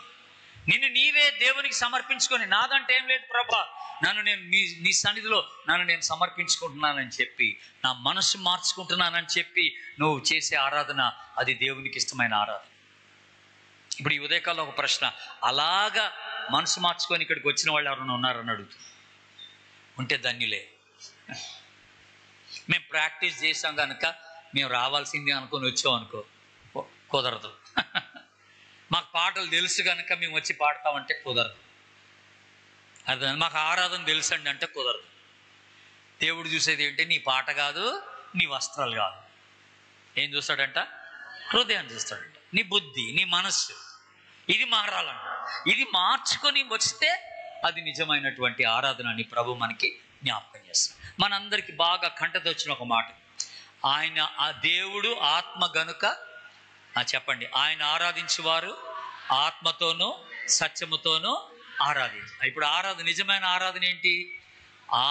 నిన్ను నీవే దేవునికి సమర్పించుకొని, నాదంటే ఏం లేదు ప్రభా, నన్ను నేను నీ సన్నిధిలో నన్ను నేను సమర్పించుకుంటున్నానని చెప్పి, నా మనసు మార్చుకుంటున్నానని చెప్పి నువ్వు చేసే ఆరాధన అది దేవునికి ఇష్టమైన ఆరాధన. ఇప్పుడు ఈ ఉదయకాలం ఒక ప్రశ్న, అలాగా మనసు మార్చుకొని ఇక్కడికి వచ్చిన వాళ్ళు ఎవరైనా ఉన్నారని అడుగుతుంది. ఉంటే ధన్యులే. మేము ప్రాక్టీస్ చేసాం కనుక మేము రావాల్సిందే అనుకొని వచ్చాం అనుకో, కుదరదు. మాకు పాటలు తెలుసు కనుక మేము వచ్చి పాడతామంటే కుదరదు. అర్థం, మాకు ఆరాధన తెలుసండి అంటే కుదరదు. దేవుడు చూసేది ఏంటి? నీ పాట కాదు, నీ వస్త్రాలు కాదు. ఏం చూస్తాడంట? హృదయాన్ని చూస్తాడంట, నీ బుద్ధి, నీ మనస్సు. ఇది మారాలంట. ఇది మార్చుకొని వస్తే అది నిజమైనటువంటి ఆరాధన అని ప్రభు మనకి జ్ఞాపకం చేస్తాడు. మనందరికి బాగా కంటతో వచ్చిన ఒక మాట, ఆయన ఆ దేవుడు ఆత్మ గనుక చెప్పండి, ఆయన ఆరాధించేవారు ఆత్మతోనూ సత్యముతోనూ ఆరాధించు. ఇప్పుడు ఆరాధన, నిజమైన ఆరాధన ఏంటి?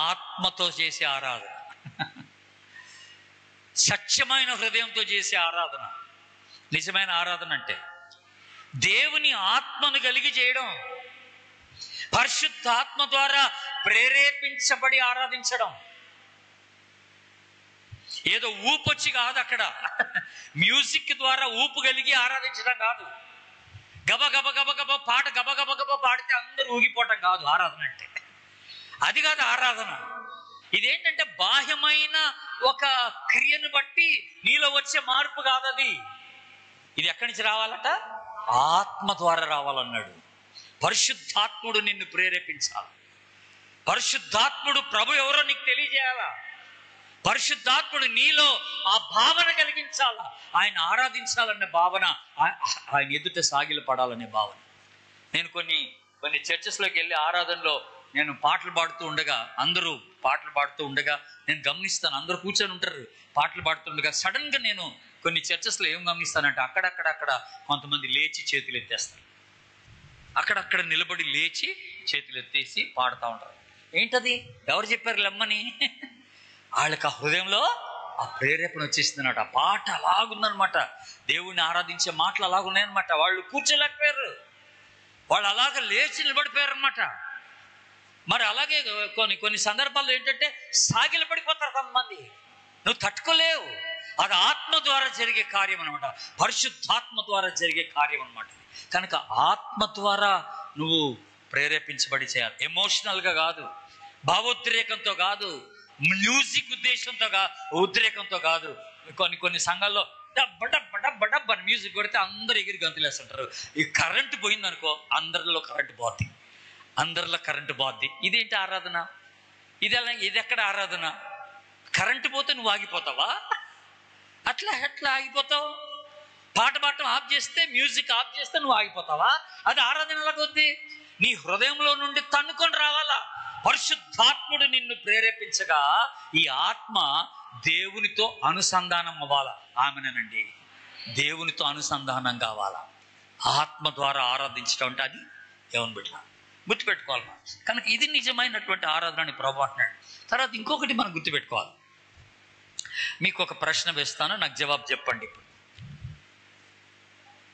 ఆత్మతో చేసే ఆరాధన, సత్యమైన హృదయంతో చేసే ఆరాధన. నిజమైన ఆరాధన అంటే దేవుని ఆత్మను కలిగి చేయడం, పరిశుద్ధాత్మ ద్వారా ప్రేరేపించబడి ఆరాధించడం. ఏదో ఊపొచ్చి కాదు, అక్కడ మ్యూజిక్ ద్వారా ఊపు కలిగి ఆరాధించడం కాదు. గబ గబ గబ గబ పాట గబ గబ గబ పాడితే అందరూ ఊగిపోవటం కాదు ఆరాధన అంటే. అది కాదు ఆరాధన. ఇదేంటంటే బాహ్యమైన ఒక క్రియను బట్టి నీలో వచ్చే మార్పు కాదు అది. ఇది ఎక్కడి నుంచి రావాలట? ఆత్మ ద్వారా రావాలన్నాడు. పరిశుద్ధాత్ముడు నిన్ను ప్రేరేపించాలి. పరిశుద్ధాత్ముడు ప్రభు ఎవరో నీకు తెలియజేయాలా. పరిశుద్ధాత్ముడు నీలో ఆ భావన కలిగించాలా. ఆయన ఆరాధించాలనే భావన, ఆయన ఎదుట సాగిల పడాలనే భావన. నేను కొన్ని చర్చెస్లోకి వెళ్ళి ఆరాధనలో నేను పాటలు పాడుతూ ఉండగా, అందరూ పాటలు పాడుతూ ఉండగా నేను గమనిస్తాను, అందరూ కూర్చొని ఉంటారు పాటలు పాడుతుండగా. సడన్గా నేను కొన్ని చర్చెస్లో ఏం గమనిస్తానంటే అక్కడక్కడ కొంతమంది లేచి చేతులు ఎత్తేస్తారు. అక్కడక్కడ నిలబడి లేచి చేతులు ఎత్తేసి పాడుతూ ఉంటారు. ఏంటది? ఎవరు చెప్పారు లెమ్మని? వాళ్ళకి ఆ హృదయంలో ఆ ప్రేరేపణ వచ్చేసిందన్నమాట. ఆ పాట అలాగుందనమాట, దేవుణ్ణి ఆరాధించే మాటలు అలాగున్నాయన్నమాట. వాళ్ళు కూర్చోలేకపోయారు, వాళ్ళు అలాగ లేచి నిలబడిపోయారు అనమాట. మరి అలాగే కొన్ని సందర్భాల్లో ఏంటంటే సాగిల పడిపోతారు కొంతమంది. నువ్వు తట్టుకోలేవు. అది ఆత్మ ద్వారా జరిగే కార్యం అనమాట, పరిశుద్ధాత్మ ద్వారా జరిగే కార్యం అనమాట. కనుక ఆత్మ ద్వారా నువ్వు ప్రేరేపించబడి చేయాలి. ఎమోషనల్గా కాదు, భావోద్రేకంతో కాదు, మ్యూజిక్ ఉద్రేకంతో కాదు. కొన్ని సంఘాల్లో డబ్బ మ్యూజిక్ కొడితే అందరూ ఎగిరి గంతులేస్తుంటారు. ఈ కరెంటు పోయిందనుకో అందరిలో కరెంటు పోద్ది. ఇదేంటి ఆరాధన? ఇది ఎక్కడ ఆరాధన? కరెంటు పోతే నువ్వు ఆగిపోతావా? ఎట్లా ఆగిపోతావు? పాట పాడటం ఆఫ్ చేస్తే, మ్యూజిక్ ఆఫ్ చేస్తే నువ్వు ఆగిపోతావా? అది ఆరాధన ఎలాగొద్ది? నీ హృదయంలో నుండి తన్నుకొని రావాలా. పరిశుద్ధాత్ముడు నిన్ను ప్రేరేపించగా ఈ ఆత్మ దేవునితో అనుసంధానం అవ్వాలా. ఆమెనండి, దేవునితో అనుసంధానం కావాలా. ఆత్మ ద్వారా ఆరాధించడం అంటే అది దేవుని బిడ్డ గుర్తుపెట్టుకోవాలి. కనుక ఇది నిజమైనటువంటి ఆరాధన అని ప్రభు అంటున్నాడు. తర్వాత ఇంకొకటి మనం గుర్తుపెట్టుకోవాలి. మీకు ఒక ప్రశ్న వేస్తాను, నాకు జవాబు చెప్పండి. ఇప్పుడు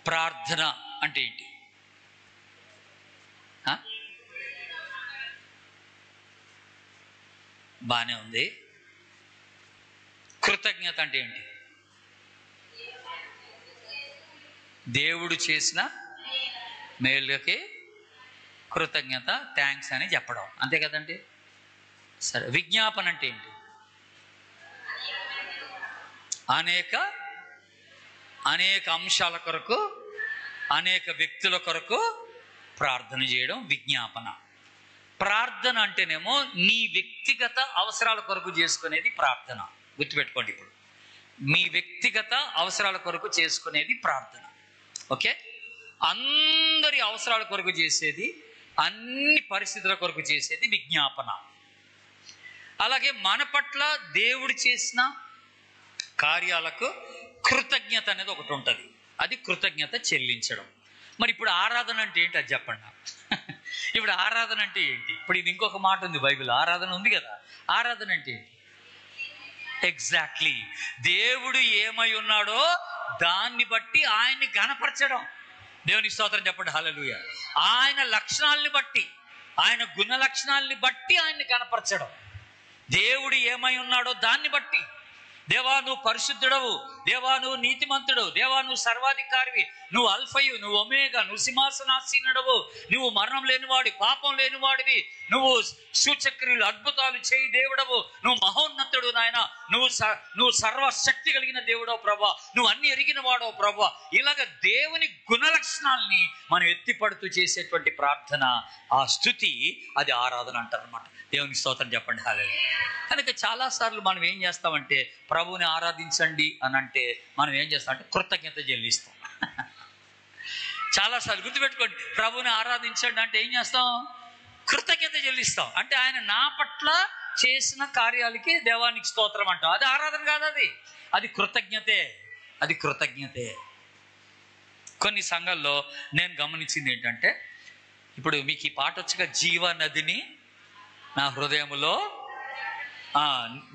ప్రార్థన అంటే ఏంటి? బానే ఉంది. కృతజ్ఞత అంటే ఏంటి? దేవుడు చేసిన మేలుకి కృతజ్ఞత, థ్యాంక్స్ అని చెప్పడం, అంతే కదండి. సరే, విజ్ఞాపన అంటే ఏంటి? అనేక అంశాల కొరకు, అనేక వ్యక్తుల కొరకు ప్రార్థన చేయడం విజ్ఞాపన. ప్రార్థన అంటేనేమో నీ వ్యక్తిగత అవసరాల కొరకు చేసుకునేది ప్రార్థన. గుర్తుపెట్టుకోండి, ఇప్పుడు మీ వ్యక్తిగత అవసరాల కొరకు చేసుకునేది ప్రార్థన. ఓకే, అందరి అవసరాల కొరకు చేసేది, అన్ని పరిస్థితుల కొరకు చేసేది విజ్ఞాపన. అలాగే మన పట్ల దేవుడు చేసిన కార్యాలకు కృతజ్ఞత అనేది ఒకటి ఉంటుంది, అది కృతజ్ఞత చెల్లించడం. మరి ఇప్పుడు ఆరాధన అంటే ఏంటి అది చెప్పండి. ఇప్పుడు ఆరాధన అంటే ఏంటి? ఇప్పుడు ఇది ఇంకొక మాట ఉంది బైబిల్, ఆరాధన ఉంది కదా. ఆరాధన అంటే ఏంటి? ఎగ్జాక్ట్లీ, దేవుడు ఏమై ఉన్నాడో దాన్ని బట్టి ఆయన్ని ఘనపరచడం. దేవునికి స్తోత్రం చెప్పండి, హల్లెలూయా. ఆయన లక్షణాలని బట్టి, ఆయన గుణ లక్షణాలని బట్టి ఆయన్ని ఘనపరచడం. దేవుడు ఏమై ఉన్నాడో దాన్ని బట్టి, దేవా నువ్వు పరిశుద్ధుడవు, దేవా నువ్వు నీతిమంతుడు, దేవా నువ్వు సర్వాధికారివి, నువ్వు అల్ఫయు, నువ్వు ఒమేగా, నువ్వు సింహాసనాసీనుడవు, నువ్వు మరణం లేనివాడి, పాపం లేనివాడివి, నువ్వు సూచక్రియలు అద్భుతాలు చేయి దేవుడవు, నువ్వు మహోన్నతుడు నాయన, నువ్వు సర్వశక్తి కలిగిన దేవుడవు ప్రభా, నువ్వు అన్ని ఎరిగిన వాడవు ప్రభా. ఇలాగ దేవుని గుణ లక్షణాలని మనం ఎత్తిపడుతూ చేసేటువంటి ప్రార్థన, ఆ స్తుతి, అది ఆరాధన అంటారు అనమాట. దేవునికి స్తోత్రం చెప్పండి. హల్లెలూయా. కనుక చాలాసార్లు మనం ఏం చేస్తామంటే ప్రభువుని ఆరాధించండి అని అంటే మనం ఏం చేస్తామంటే కృతజ్ఞత చెల్లిస్తాం. చాలాసార్లు గుర్తుపెట్టుకోండి, ప్రభువుని ఆరాధించండి అంటే ఏం చేస్తాం? కృతజ్ఞత చెల్లిస్తాం. అంటే ఆయన నా పట్ల చేసిన కార్యాలకి దేవానికి స్తోత్రం అంటాం. అది ఆరాధన కాదు, అది కృతజ్ఞతే, అది కృతజ్ఞతే. కొన్ని సంఘాల్లో నేను గమనించింది ఏంటంటే, ఇప్పుడు మీకు ఈ పాట వచ్చగా, జీవనదిని నా హృదయములో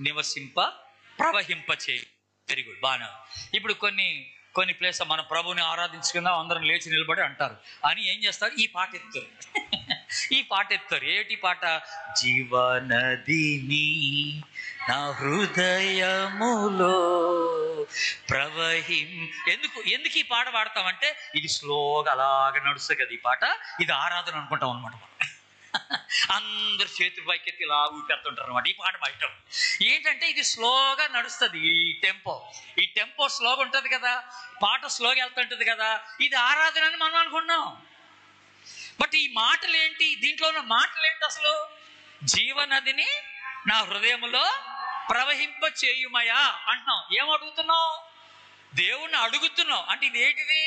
నివసింప ప్రవహింప చేయి. వెరీ గుడ్, బాగా. ఇప్పుడు కొన్ని ప్లేస్ మనం ప్రభుని ఆరాధించుకుందాం అందరం లేచి నిలబడి అంటారు అని ఏం చేస్తారు? ఈ పాట ఎత్తారు. ఈ పాట ఎత్తారు. ఏటి పాట? జీవనదిని నా హృదయములో ఎందుకు ఈ పాట పాడతామంటే ఇది స్లోగా అలాగే నడుస్తుంది కదా ఈ పాట. ఇది ఆరాధన అనుకుంటాం అనమాట. అందరు చేతి పైకెత్తి ఇలా ఊపెత్తుంటారు అనమాట ఈ పాట పాడటం. ఏంటంటే ఇది స్లోగా నడుస్తుంది. ఈ టెంపో స్లోగా ఉంటుంది కదా, పాట స్లోగా వెళ్తుంటుంది కదా, ఇది ఆరాధన అని మనం అనుకున్నాం. బట్ ఈ మాటలు ఏంటి? దీంట్లో ఉన్న మాటలు ఏంటి అసలు? జీవనదిని నా హృదయంలో ప్రవహింప చేయుమయా అంటున్నాం. ఏం అడుగుతున్నావు? దేవుణ్ణి అడుగుతున్నావు. అంటే ఇది ఏంటిది?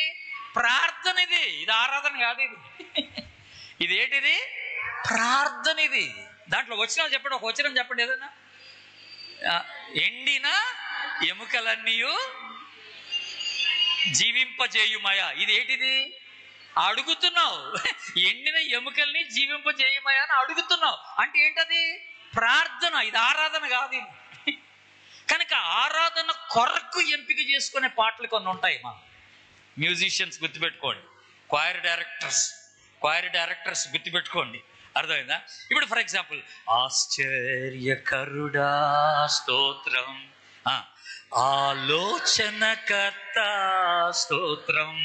ప్రార్థన. ఇది ఆరాధన కాదు. ఇదేంటిది? ప్రార్థన. ఇది దాంట్లో వచనాలు చెప్పండి, ఒక వచనం చెప్పండి ఏదైనా. ఎండిన ఎముకలన్నీ జీవింపజేయుమయా. ఇది ఏంటిది? అడుగుతున్నావు. ఎండిన ఎముకల్ని జీవింపజేయుమయా అని అడుగుతున్నావు. అంటే ఏంటది? ప్రార్థన. ఇది ఆరాధన కాదు. కనుక ఆరాధన కొరకు ఎంపిక చేసుకునే పాటలు కొన్ని ఉంటాయి. మా మ్యూజిషియన్స్ గుర్తుపెట్టుకోండి, క్వైర్ డైరెక్టర్స్ గుర్తుపెట్టుకోండి. అర్థమైందా? ఇప్పుడు ఫర్ ఎగ్జాంపుల్, ఆశ్చర్యకరుడా స్తోత్రం, ఆలోచనకర్త స్తోత్రం,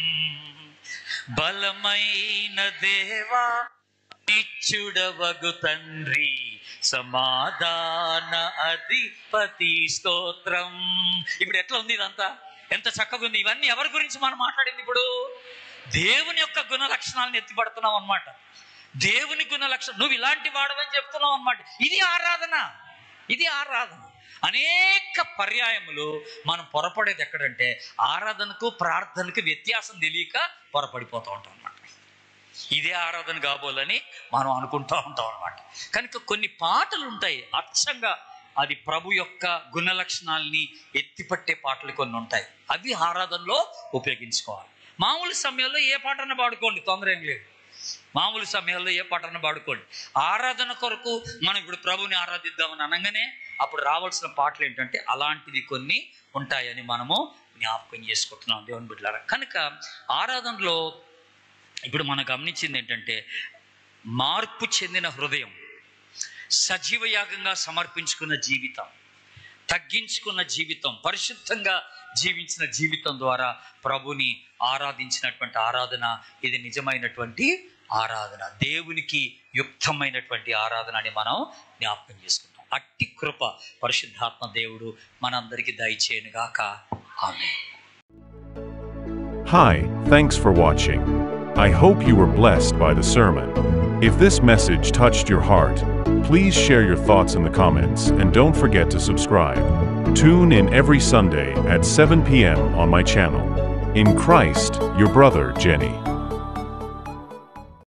బలమైన దేవా నిత్యుడవగు తండ్రి, సమాధాన అధిపతి స్తోత్రం. ఇప్పుడు ఎట్లా ఉంది ఇదంతా? ఎంత చక్కగా ఉంది. ఇవన్నీ ఎవరి గురించి మనం మాట్లాడింది? ఇప్పుడు దేవుని యొక్క గుణ లక్షణాలను ఎత్తిపడుతున్నావు అనమాట. దేవుని గుణ లక్షణం, నువ్వు ఇలాంటి వాడవని చెప్తున్నావు అనమాట. ఇది ఆరాధన. అనేక పర్యాయములు మనం పొరపడేది ఎక్కడంటే, ఆరాధనకు ప్రార్థనకు వ్యత్యాసం తెలియక పొరపడిపోతూ ఉంటాం అనమాట. ఇదే ఆరాధన కాబోలని మనం అనుకుంటూ ఉంటాం అనమాట. కనుక కొన్ని పాటలు ఉంటాయి అచ్చంగా అది ప్రభు యొక్క గుణ లక్షణాలని ఎత్తిపట్టే పాటలు కొన్ని ఉంటాయి. అవి ఆరాధనలో ఉపయోగించుకోవాలి. మామూలు సమయంలో ఏ పాటన పాడుకోండి, తొందర ఏం లేదు. మామూలు సమయాల్లో ఏ పాటన పాడుకోండి. ఆరాధన కొరకు మనం ఇప్పుడు ప్రభుని ఆరాధిద్దామని అనగానే అప్పుడు రావాల్సిన పాటలు ఏంటంటే అలాంటివి కొన్ని ఉంటాయని మనము జ్ఞాపకం చేసుకుంటున్నాం దేవుని బిడ్డలారా. కనుక ఆరాధనలో ఇప్పుడు మనం గమనించింది ఏంటంటే, మార్పు చెందిన హృదయం, సజీవయాగంగా సమర్పించుకున్న జీవితం, తగ్గించుకున్న జీవితం, పరిశుద్ధంగా జీవించిన జీవితం ద్వారా ప్రభుని ఆరాధించినటువంటి ఆరాధన, ఇది నిజమైనటువంటి ఆరాధన, దేవునికి యుక్తమైనటువంటి ఆరాధన అని మనం జ్ఞాపకం చేసుకుంటాం. అట్టి కృప పరిశుద్ధాత్మ దేవుడు మనందరికీ దయచేయునుగాక. ఆమేన్. Hi, thanks for watching. I hope you were blessed by the sermon. If this message touched your heart, please share your thoughts in the comments and don't forget to subscribe. Tune in every Sunday at 7 p.m. on my channel. In Christ, your brother Jenny.